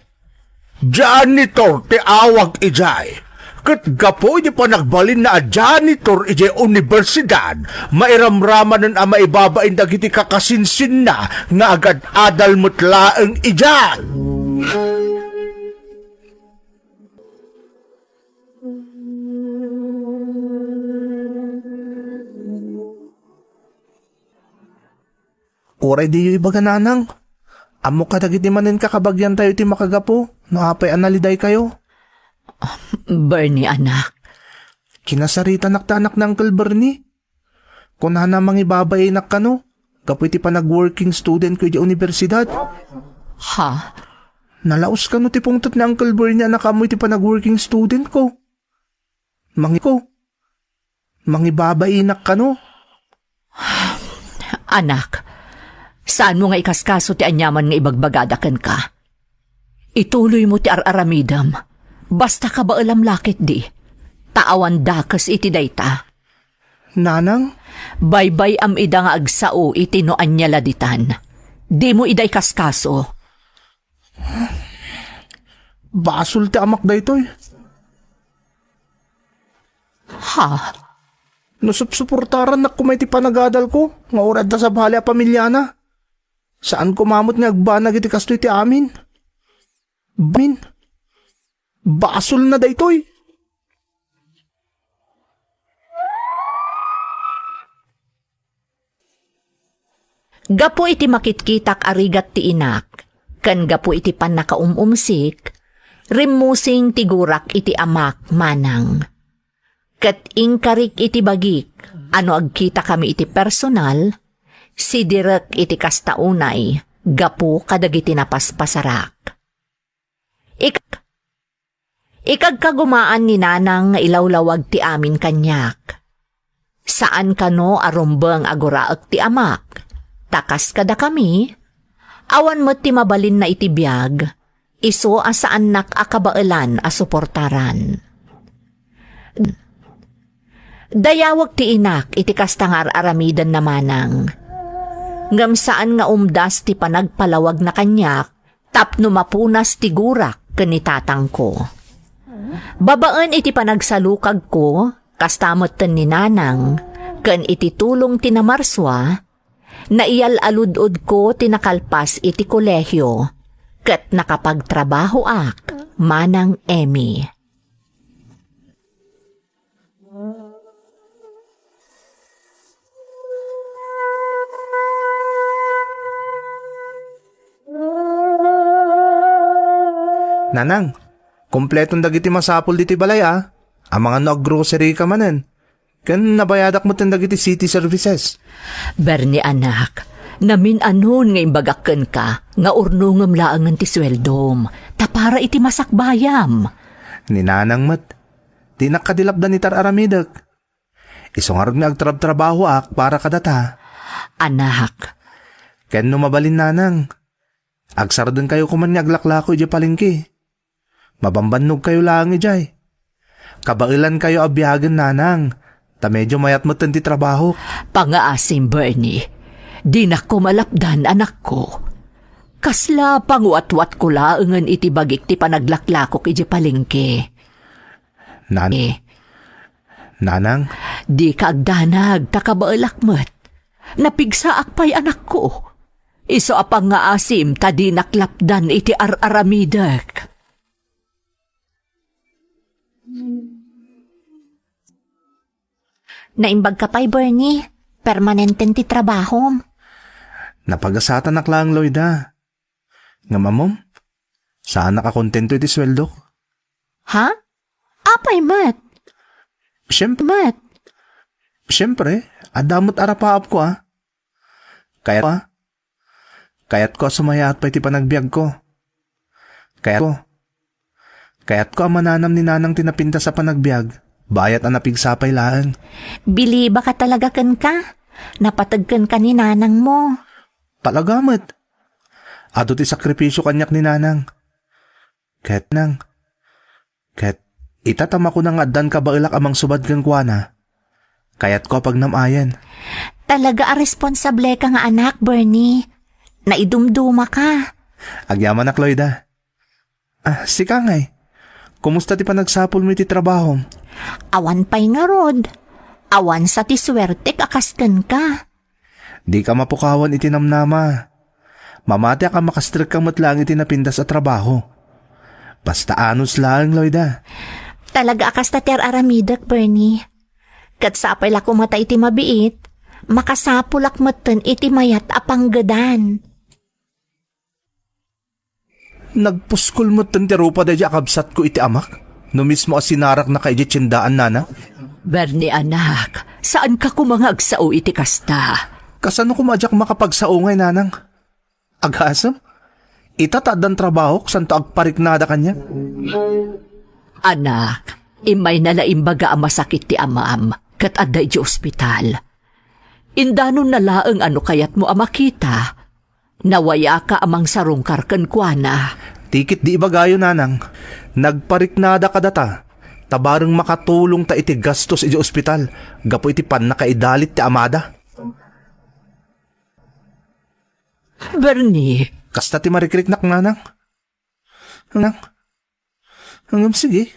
Janitor ti awag ijay. Kat gapo di pa nagbalin na janitor ijay universidad, mairamramanan ang maibabain dagiti kakasinsin na nga agad adal mutlaeng ijay. Oray di yu ibaga nanang. Amo ka dagiti manin kakabagyan tayo ti makagapo. No apay analiday kayo. Bernie, anak. Kinasarita naktanak ng Uncle Bernie. Kung hana mangibabay nak kano. Kapoy ti pa nag-working student ko di universidad. Ha? Nalaos ka no ti pungtot ni Uncle Bernie anak amoy ti pa nag-working student ko. Mangibabay nak kano. Anak, saan mo nga ikaskaso ti anyaman nga ibagbagadakan ka? Ituloy mo ti araramidam. Basta ka ba alam lakit di? Taawan dakas iti dayta. Nanang? Baybay am ida nga agsao iti no anya laditan. Di mo iday kaskaso. Basol ti amak da ito eh. Ha? No supsuportaran na kumay ti panagadal ko. Nga orad na sa bahali a pamilya na. Saan kumamot nga agbanag iti kastoy ti amin? Basol na da ito eh. Gapo iti makitkitak arigat ti inak. Kan gapo iti pan nakaumumsik. Rimusing tigurak iti amak manang. Kat ingkarik iti bagik. Ano agkita kami iti personal. Si direk iti kastaunay. Gapo kadagiti napaspasarak. Ikagkagumaan ni nanang nga ilawlawag ti amin kanyak. Saan kano arumbang aguraak ti amak? Takas kada kami? Awan mo ti mabalin na iti biyag. Iso asaan nak akabailan a suportaran. Dayawag ti inak iti kastangar aramidan na manang. Ngam saan nga umdas ti panagpalawag na kanyak, tapno mapunas ti gurak kanitatang ko. Babaan iti panagsalukag ko, kastamot ni nanang, ken iti tulong tinamarswa, na iyal-aludod ko tinakalpas iti kolehyo, ket nakapagtrabaho ak, manang Emmy. Nanang, kompletong dagiti masapol diti balay Ang mga nag-grocery ka manen. Ken nabayadak mo ten dagiti city services. Bernie anak, namin anon nga imbagakken ka, nga urnungam laangan ti sweldom, tapara iti masakbayam. Ni nanang mat, di nakadilapdan ni tar aramidak. Isungarod mi agtrab-trabaho para kadata. Anak, Ken no mabalin nanang, agsardon kayo kuman nga aglaklako iti palengke. Mabambannog kayo lang ijay. Kabailan kayo abiyagan nanang, ta medyo mayat mo ti trabaho. pangaasim Bernie, di na ko malapdan anak ko. Kasla panguatwat ko laangan iti bagik ti panaglaklakok iti palengke. Nanang, Di ka agdanag takabaelakmet. Napigsaak pa'y anak ko. Iso apang nga asim ta di naklapdan iti ar-aramidak. Naimbag ka pa'y, Bernie. Permanenten ti trabaho. napagasatan na lang Loida. Nga mamom, saan nakakontento iti sweldo? Ha? Apay, Mat. Siyempre, adamot arapaap ko Kaya't ko sumayaat pa iti panagbiag ko. Kaya't ko mananam ni nanang tinapinta sa panagbiag. Bayat ang napigsapay laan. Bili ba ka talaga kan ka? Napatagkan ka ni nanang mo. Palagamat. Ato ti sakripisyo kanyak ni nanang. Ket itatama ko ng addan ka bailak amang subad kan kuana. Kaya't ko pagnamayan. Talaga responsable ka nga anak, Bernie. Naidumduma ka. Agyaman na Cloida. Si Kangay. Kumusta ti panagsapol mo iti trabaho? Awan pa'y nga rod. Awan sa ti swerte kakaskan ka. Di ka mapukawan iti namnama. Mamati ka makastrik kang matlang iti napindas sa trabaho. Basta anos lang, Loida. Talaga akas ta ter aramidak, Bernie. Kat sapay la kumata iti mabiit, makasapulak matan iti mayat apanggadan. Nagpuskol mo tantirupa da akabsat ko iti amak. No mismo asinarak na kay tsindaan nana. Bernie anak, saan ka kumangagsao iti kasta? Kasano kumadyak makapagsaungay nanang? Agasam? Itatadang trabaho santo agpariknada kanya? Anak, imay nalaimbaga ang masakit ti amam, kat aday di ospital. Indanon na laeng ano kayat mo amakita. Nawaya ka amang sarungkar kan kuana. Tikit di ibagayo nanang. Nagpariknada ka data. Tabarang makatulong ta iti gastos iti ospital. Gapo iti pan nakaidalit ti amada. Bernie, Kasta ti marikriknak nanang. Hanggang sige.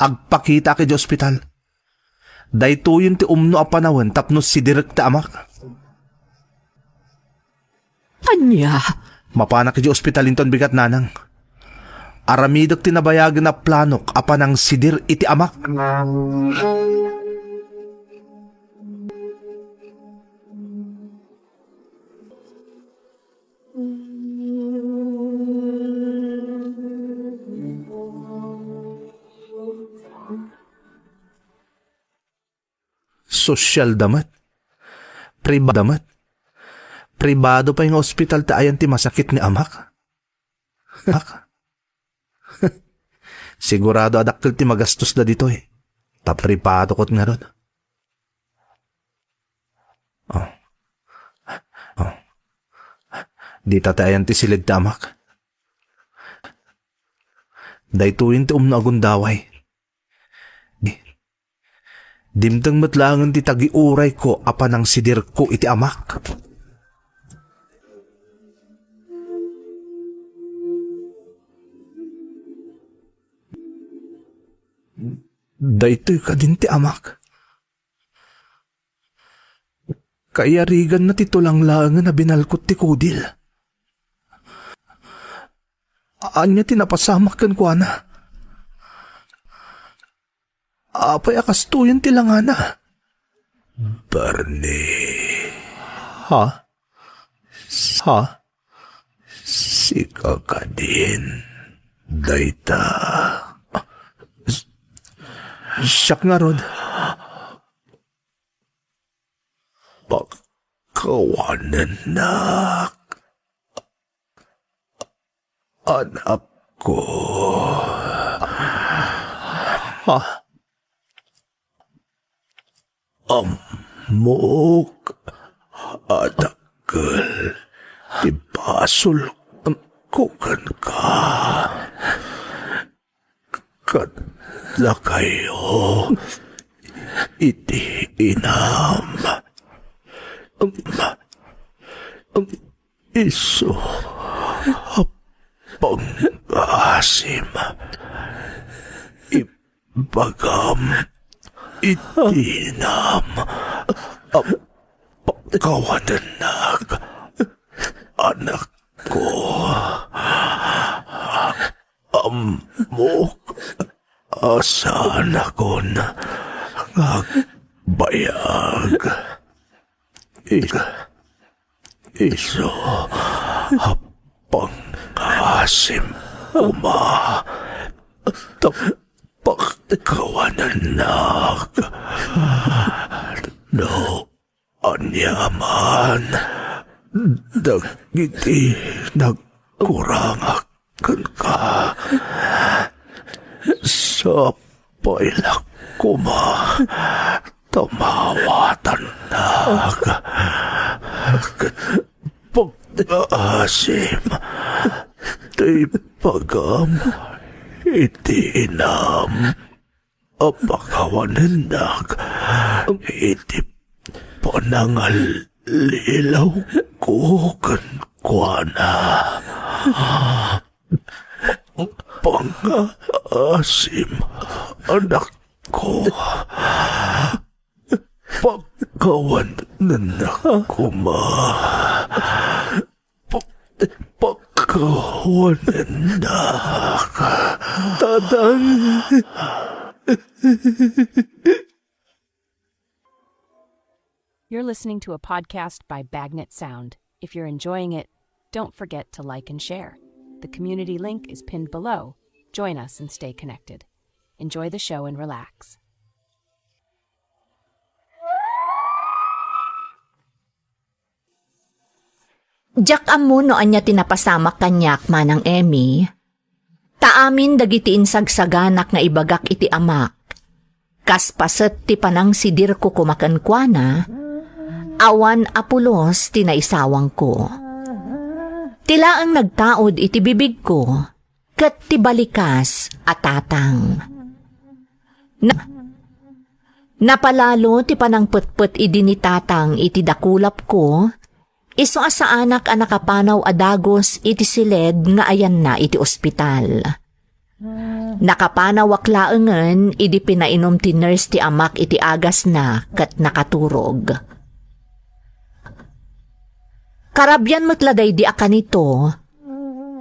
Agpakita ki di ospital. Dayto yun ti umno a panawan tapno si direk ti amak. anya, Mapanak ki di ospital inton bigat nanang. Aramidok tinabayagan na planok apanang sidir iti amak. Sosyal damat. Pribado pa yung ospital ta ayan ti masakit ni amak. Sigurado adakkel ti magastos da dito Tapripado kot nga ron. Di tatayan ti silid ti amak. Daytoyin ti umno agundaway. Dimtang matlangan ti tagiuray ko apanang sidir ko iti amak. Daytoy ka din ti amak. Kaya rigan na titulang-langan na binalkot ti kudil. Anya tinapasamak kan kwa na. Apay akastuyan ti langana. Bernie, Ha? Ha? sika ka din. Dayta. Siyak nga, Rod. Pagkawanan nak. Anak ko. Ha? Amok. Adakal. Ibasol kukan ka. Katla kayo. Iti inam. Iso. Pangasim. Ibagam. Itinam. Pagkawadanak. Anak ko. Amok. Asan ako na ngagbayag. Iso. Pangasim. Uma. Pagkawadanak. No. Anyaman. Dagiti nagkurangakan ka. Sa pailak kuma. Tamawatan na. Pag-asim. Di pagam. Iti inam. Apakawanan na. Iti panangal lilaw ko kan kuana. Pang-asim, anak ko. Pagkawan na kuma. Pagkawan na. Tatang. You're listening to a podcast by Bagnet Sound. If you're enjoying it, don't forget to like and share. The community link is pinned below. Join us and stay connected. Enjoy the show and relax. Jack amo no anya tinapasamak kanyak manang Emmy. Taamin dagiti insagsaganak nga ibagak iti amak. Kas paset ti panang sidir ko kumakankwana, awan apulos tinaisawang ko. Tila ang nagtaod iti bibig ko, kat ti balikas atatang. Napalalo ti panang putput idi ni tatang iti dakulap ko, iso asa anak a nakapanaw adagos iti siled nga ayan na iti ospital. Nakapanaw aklaengen idi pinainom ti nurse ti amak iti agas na kat nakaturog. Karabyan matladay di akan ito,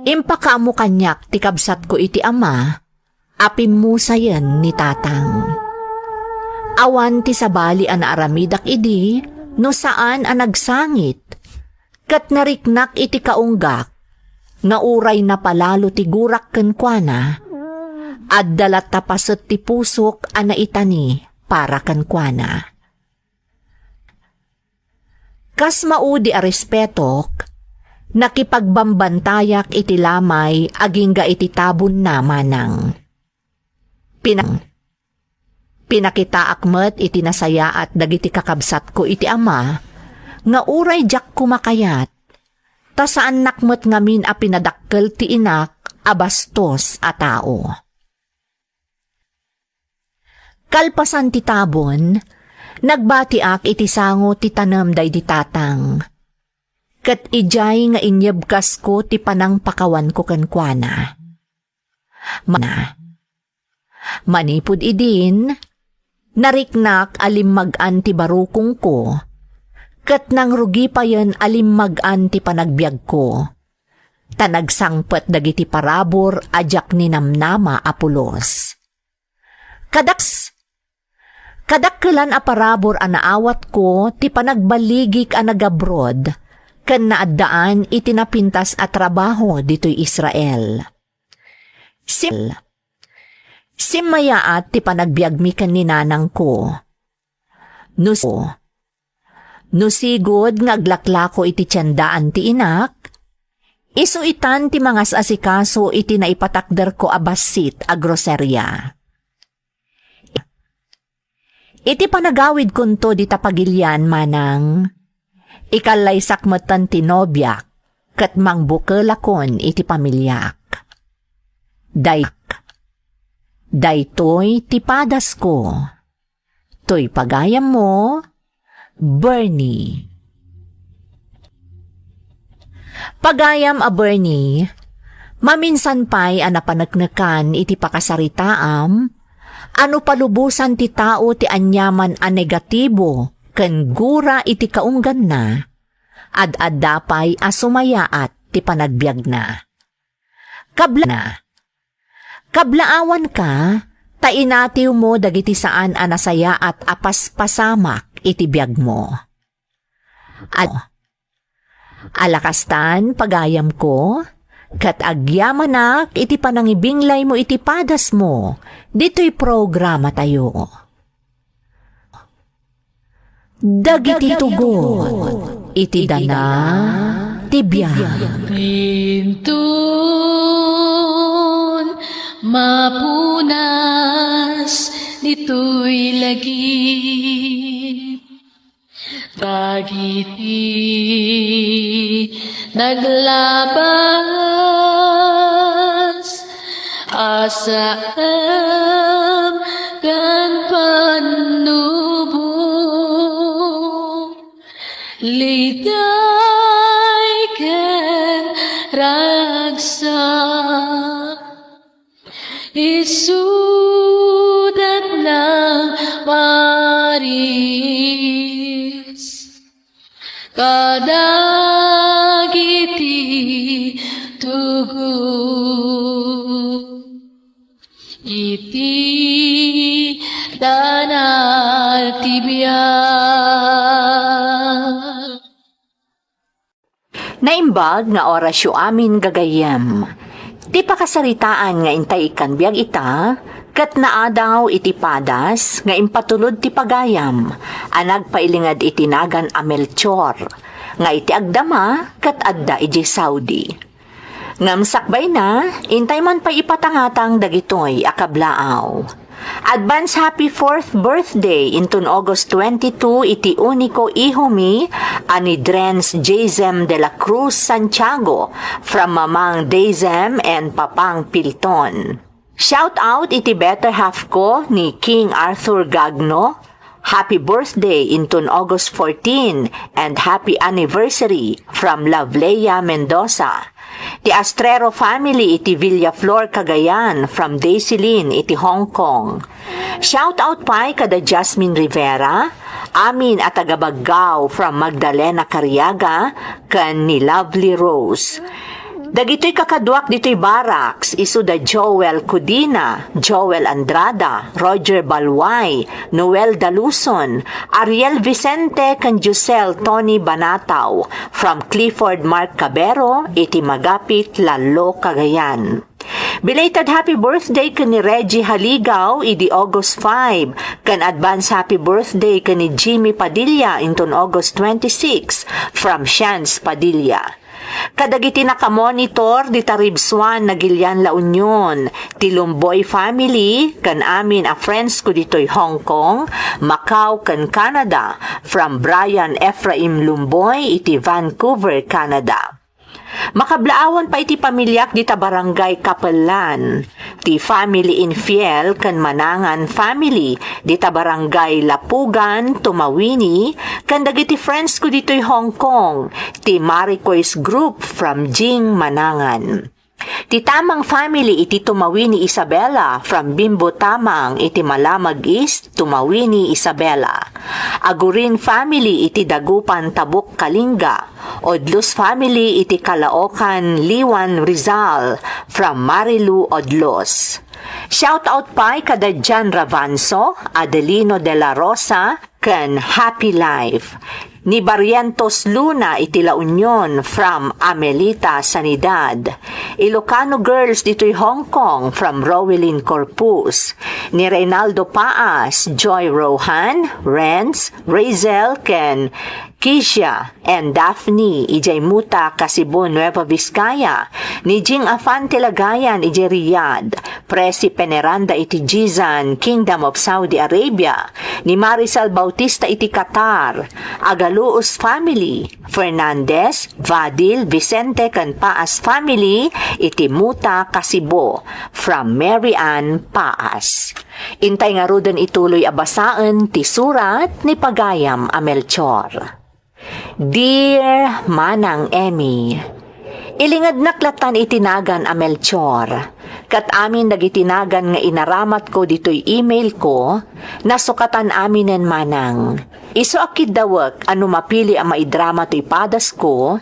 impakamu kanyak ti kabsat ko iti ama, apim mo sayen ni tatang. Awan ti sabali an aramidak idi, no saan an nagsangit, kat nariknak iti kaunggak, nga uray na palalo ti gurak kenkwana, at dalat tapasot ti pusok ana itani para kenkwana. Kas maudi a respetok, nakipagbambantayak iti lamay agingga iti tabon na manang. Pinakita akmet iti nasaya at dagiti kakabsat ko iti ama, nga uray jak kumakayat, ta saan nakmet ngamin a pinadakkel ti inak abastos a tao. Kalpasan ti tabon, nagbatiak iti sango ti tanem day di tatang. Kat ijay nga inyebkas ko ti panang pakawan ko kenkwana. Manipod idin, nariknak alim mag-anti barukong ko, kat nang rugi pa yan alim mag-anti panagbiag ko. Tanagsangpet dagiti parabor ajak ni namnama Apolos. Kadakkelan a parabor a naawat ko ti panagbaligik a nagabrod, ken naaddaan iti napintas a trabaho ditoy Israel. Simmayaat ti panagbiag mi ken ni nanang ko. Nusigod nga aglaklako iti tiyandaan ti inak, isuitan ti mga asikaso iti naipatakder ko a basit a groserya. Iti panagawid kunto di tapagilyan manang, ikalay sakmetan ti nobyak, kat mangbukelakon iti pamilyak. Daytoy ti padas ko. Toy pagayam mo, Bernie. Pagayam a Bernie, maminsan pa'y anapanagnakan iti pakasaritaam, ano palubusan ti tao ti anyaman a negatibo, ken gura iti kaunggan na, ad-addapay a sumayaat ti panagbiag na. Kablaawan ka, tainatiw mo dagiti saan a nasaya at apaspasamak iti biag mo. Alakastan pagayam ko, kat agyamanak iti panangibinglay mo iti padas mo, dito'y programa tayo. Dagiti tugot, iti dana, tibiyag. Pintun mapunas dito'y lagi. Dagiti naglabas asam kan panubo liday ken ragsak isudat ng Maris kadagiti tugu iti danal tibiyag. Naimbag nga orasyo amin gagayem. Di pakasaritaan nga intay ikan biag ita, kat naadaw iti padas nga impatulod ti pagayam, anag pailingad itinagan a Melchor, nga iti agdama kat adda iti Saudi. Ngam sakbay na, intay man pa ipatangatang dagitoy akablaaw. Advance happy 4th birthday intun August 22 iti uniko ihomi ani Drens Jazem de la Cruz Santiago from Mamang Dazem and Papang Pilton. Shout out iti better half ko ni King Arthur Gagno. Happy birthday intun August 14 and happy anniversary from Lavleya Mendoza. Ti Astrero family iti Villaflor Cagayan from Daisilin iti Hong Kong. Shout out pa kada Jasmine Rivera, amin at tagabaggaw from Magdalena Cariaga kan ni Lovely Rose. Dagitoy kakadwak ditoy barracks, isu da Joel Cudina, Joel Andrada, Roger Balway, Noel Daluson, Ariel Vicente kan Jusel Tony Banataw, from Clifford Mark Cabero, iti Magapit Lalo Cagayan. Belated happy birthday kan ni Reggie Haligaw, idi August 5, kan advance happy birthday kan ni Jimmy Padilla, inton August 26, from Shans Padilla. Kadagiti nakamonitor di Taribswan na Gilian La Union, ti Lumboy family, kan amin a friends ko dito'y Hong Kong, Macau kan Canada, from Brian Ephraim Lumboy, iti Vancouver, Canada. Makablaawan pa iti pamilyak di ta barangay Kapelan, ti family Infiel kan Manangan family, di ta barangay Lapugan, Tumawini, kan dagiti friends ko dito'y Hong Kong, ti Maricois Group from Jing Manangan. Ti Tamang family iti tumawi ni Isabela from Bimbo Tamang iti Malamag East tumawi ni Isabela. Agurin family iti Dagupan Tabuk Kalinga. Odlos family iti Kalaokan Liwan Rizal from Marilu Odlos. Shout out pa kada Jan Ravanso, Adelino de la Rosa, ken Happy Life. Ni Barrientos Luna iti La Union from Amelita Sanidad. Ilocano Girls dito'y Hong Kong from Rowelyn Corpus. Ni Reynaldo Paas, Joy Rohan, Renz, Razel, ken Kisha and Daphne ijay Muta, Kasibo, Nueva Vizcaya. Ni Jing Afante Lagayan ijay Riyadh. Presi Peneranda iti Jizan, Kingdom of Saudi Arabia. Ni Marisol Bautista iti Qatar. Agaluos family, Fernandez, Vadil, Vicente kan Paas family iti Muta, Kasibo from Mary Ann Paas. Intay nga rudon ituloy abasaan ti surat ni Pagayam a Melchor. Dear Manang Emmy, ilingad naklatan itinagan a Melchor. Kat amin nagitinagan nga inaramat ko dito'y email ko, nasukatan aminen manang. Iso akid dawak ano mapili ang maidrama to'y padas ko,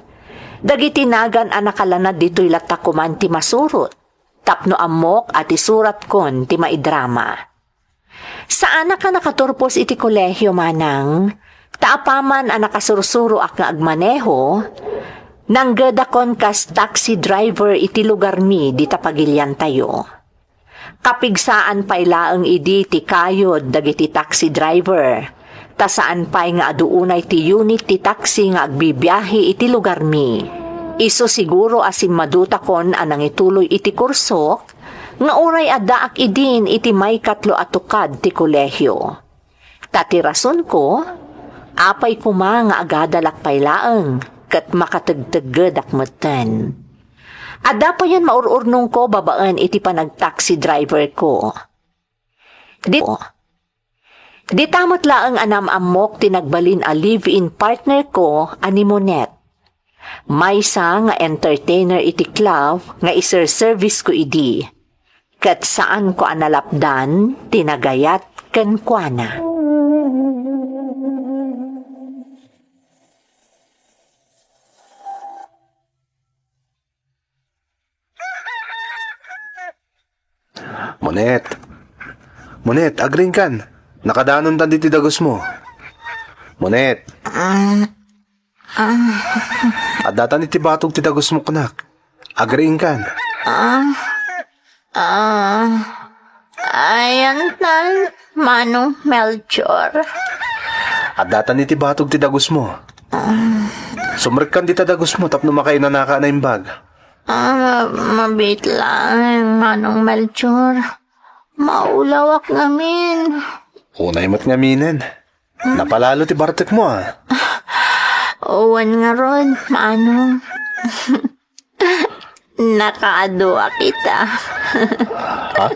dagitinagan ang nakalanad dito'y latakuman ti masurot, tapno amok at isurat kon ti maidrama. Saan ka nakaturpos iti kolehyo manang? Taapaman ang nakasursuro ak nga agmaneho, nanggedakon kas taxi driver iti lugar mi di tapagilyan tayo. Kapigsaan pa'y laeng idi ti kayod dagiti taxi driver, tasaan pa'y nga aduunay ti unit ti taxi nga agbibiyahe iti lugar mi. Iso siguro asim maduta kon anang ituloy iti kurso, nga uray adaak idin iti may katlo atukad ti kolehyo. Tatirason ko, apay kuma nga agadalak pa'y laeng, kat makatagtagad akmatan. Ada pa yan maururnong ko babaan iti panag-taxi driver ko. Di tamot laeng anam amok tinagbalin a live-in partner ko ani Monet. Maysa nga entertainer iti club nga iser-service ko idi. Kat saan ko analapdan tinagayat ken kuana. Monet, agring kan. Nakadanon tan diti dagos mo. Monet. Adatan iti batog ti dagos mo kunak. Agring kan. Ayan tan, Manong Melchor. Adatan iti batog ti dagos mo. Sumrek kan dita dagos mo tapno makainanaka na imbag. Mabit lang, Manong Melchor. Maulawak ngamin. Unay mo't ngaminen. Napalalo ti bartek mo Uwan nga ron, Manong. Nakaadua kita. Ha?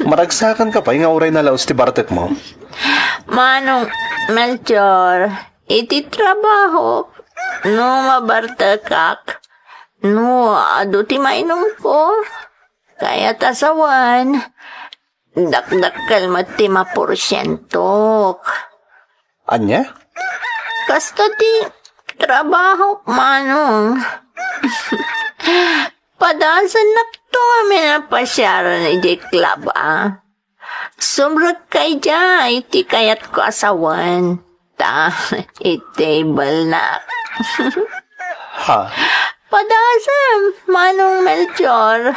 Maragsakan ka pa, nga uray na laos ti bartek mo. Manong Melchor, iti trabaho. No mabartakak. No, ado ti mainom ko. Kaya tasawan. Dakdakkel mat ti maporsyentok. Anya? Kasta ti trabaho, Manong. Padasan na to kami na pasyaran iti club, Sumrag kay jay, iti kayat ko asawan. Itable na. Ha? Padasan, Manong Melchor.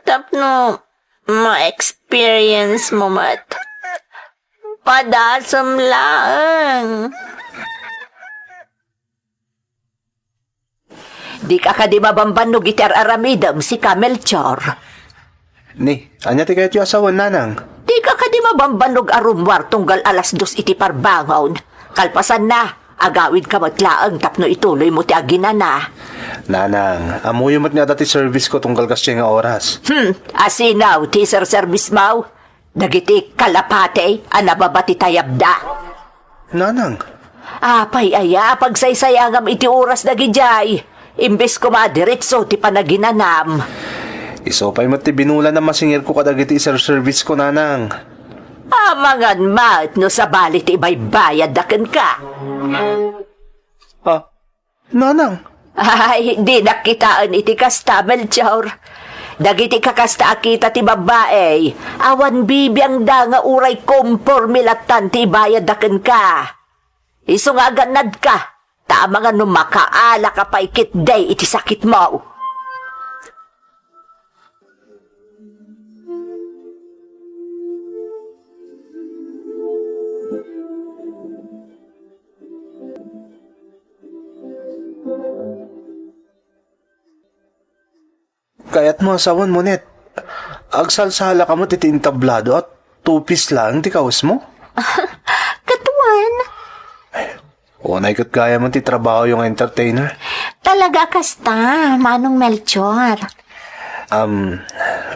Tapno, ma-experience mo mat. Padasam lang. Di ka di mabambanog iti aramidam si Melchor. Ni, anya ti kayat yu asawan nanang? Di ka di mabambanog arumwar tunggal alas 2 iti parbangon. Kalpasan na, agawid ka matlaang tapno ituloy mo ti aginana. Nanang, amuyo mat nga dati service ko tunggal kas nga oras. Asinaw, ti service mau. Dagiti kalapate, anababati tayabda. Nanang? Apay aya, pagsaysayangam iti oras dagijay. Imbes ko madiretso ti panaginanam. Isopay mo ti binula na masingir ko kadagiti sir service ko, nanang. Amangan mat no sa balit ibay bayad daken ka. Ah, nanang. Ay, di nakitaan iti kasta, Melchor. Dagiti kakasta akita ti babae, awan bibiyang da nga uray kompormilatan ti bayad daken ka. Iso nga ganad ka, tama nga numakaala ka pa ikit day iti sakit mo. Kaya't mo asawan mo, net. Agsalsala ka mo ti tintablado at 2 piece lang ti kaos mo. Katuan, Unay kat kaya mo ti trabaho yung entertainer. talaga kasta, Manong Melchor.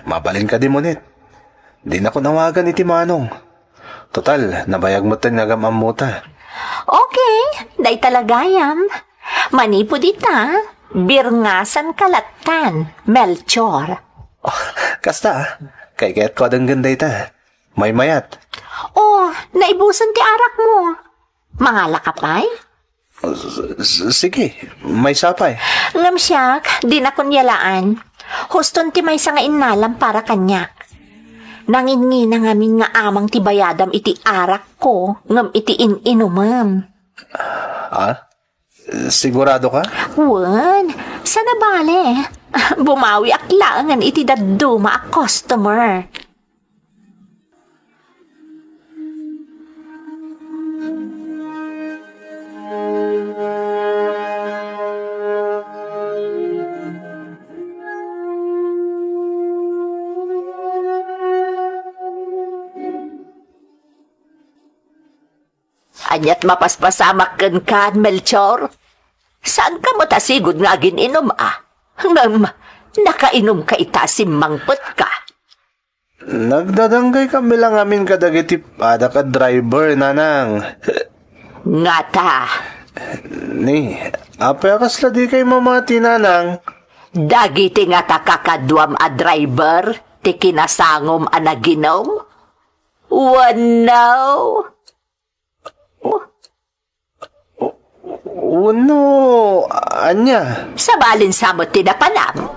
Mabalin ka din mo, net. Di na ko nawagan iti manong. Total, nabayag mo tayo nagamamuta. Okay, day talagayam. Manipo dita, birngasan kalatan, Melchor. Oh, kasta, kay kaya't ko adang ganda ita. May mayat. Oh, naibusan ti arak mo. Mangala ka pa'y? Sige, may sapay. Ngam siyak, di na kunyalaan. Huston ti may nga inalam para kanyak. Nangin-ngina ngamin nga amang ti bayadam iti arak ko, ngam iti inumam. Ah? Sigurado ka? Wan, sana bale. Bumawi aklangan iti daduma a customer. Anyat mapaspasamak kan Melchor. Saan ka mo tasigod nga gininom Ngam, nakainom ka itasim mangpot ka. Nagdadanggay kami lang amin kadagiti pada ka driver, nanang. Ngata, Ni, apekas la di kay mamati, nanang. dagiti nga kakadwam a driver, ti kinasangom a naginom? Wanaw! Uno, anya. Sa balin samot tinapanam.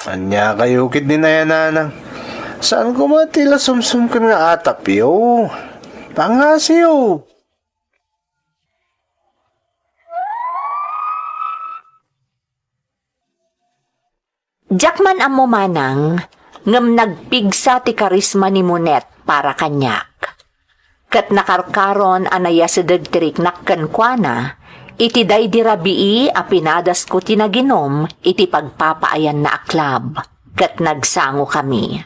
Anya kayo kid ni na yan, nanang. Saan ko matila sumsum ka nga atap yo? Pangasiyo. Jakman ang mumanang, ngam nagpigsa ti karisma ni Monet para kanyak. Kat nakarkaron anaya si dagtirik nakkankwana, iti day dirabii a pinadas ko tinaginom, iti pagpapaayan na aklab, kat nagsango kami.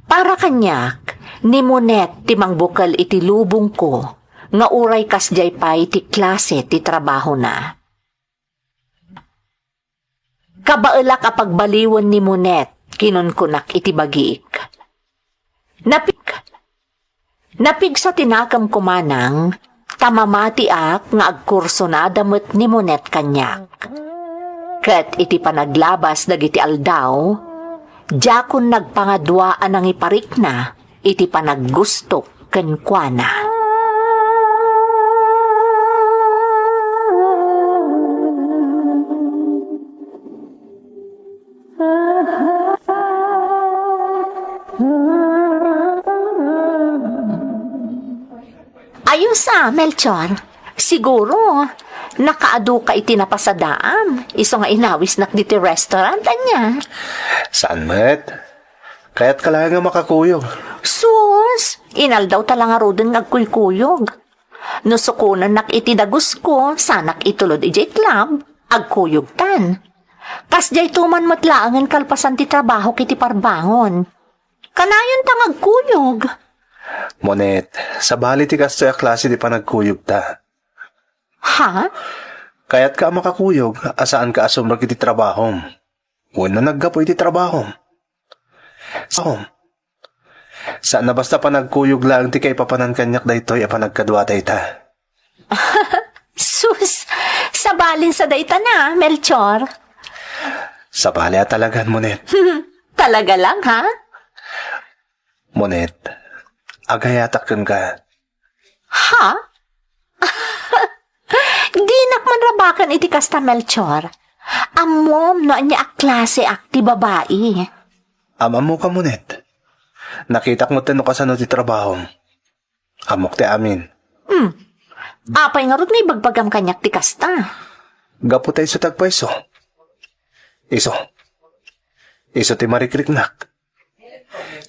Para kanyak, ni Monet ti mangbukal iti lubong ko, nga uray kasjay pa iti klase ti trabaho na. Kabaelak a pagbaliwan ni Monet, kinunkunak iti bagiik. Napig sa tinakam kumanang, tamamati ak nga agkurso na damot ni Monet kanyak. Kat iti panaglabas dagiti aldaw, jakon nagpangadwaan ang iparik na, iti panaggusto kenkwana. Ayos Melchor. Siguro, nakaadu ka iti napasadaam. Iso nga inawis nak diti restaurant, anya. Saan met? Kaya't ka lang nga makakuyog. Sus, inal daw talang arudin ngagkuykuyog. Nusukunan nak iti dagus ko, sanak itulod ijay club, agkuyog tan. Kas jay tuman matlaangan kalpasan ti trabaho kiti parbangon. Kanayon tang agkuyog. Monet, sa bali ti kastoy a klase di pa nagkuyog ta. Ha? Kaya't ka makakuyog, asaan ka asumrag iti trabaho. Una naggapo iti trabaho. Saan na basta pa nagkuyog lang ti kay papanan kanyak daytoy a panagkadwatay ta. Sus, sa Mabalin sa dayta na, Melchor. Sa balya talagan, Monet. Talaga lang, ha? Monet, agayatakan ka. Ha? Di nakman rabakan iti kasta, Melchor. Amom no anya a klase akti babae. Amam mo ka, Monet. Nakitak mo tino ka sa no ti trabaho. Amok ti amin. Apay nga rod may bagbagam kanyak ti kasta. Gapo tayo sa tagpaiso. Iso ti marikriknak.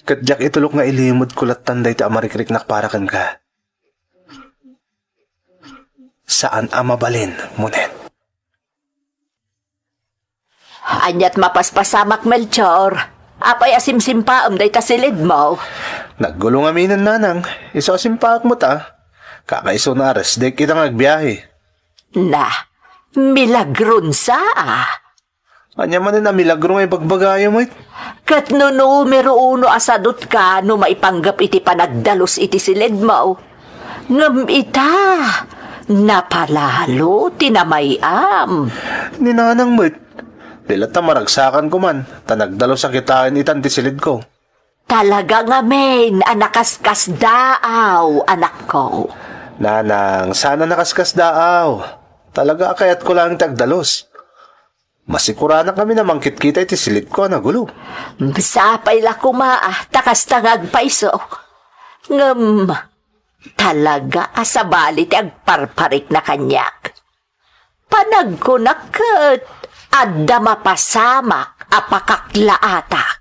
Kadyak itulok nga ilimod kulat tanday ti amarikriknak para kan ka. Saan amabalin, Monet? Anyat mapaspasamak, Melchor. Apay asimsimpaam day ta silid mo. Naggulong aminan nanang. Iso asimpaak mo ta. Kakaiso na aras, di kita nagbiyahe. Na, milagron sa Anya man na milagro ngay bagbagayo mo Kat no numero uno asadot ka no maipanggap iti panagdalos iti silid mo. Ngam ita, napalalo tinamayam. Ni nanang mo Dilat na maragsakan ko man. Tanagdalo sa kitain itan ti silid ko. Talaga nga men, anakaskas daaw, anak ko. Nanang, sana nakaskas daaw. Talaga kayat ko lang tagdalos. Masikura na kami na mangkit-kita iti silid ko, nagulo. Sapay la kumaa, takas tangag paiso. Ngam, talaga asabali ti agparparik na kanyak. Panagkunakat, adda mapasamak apakaklaata.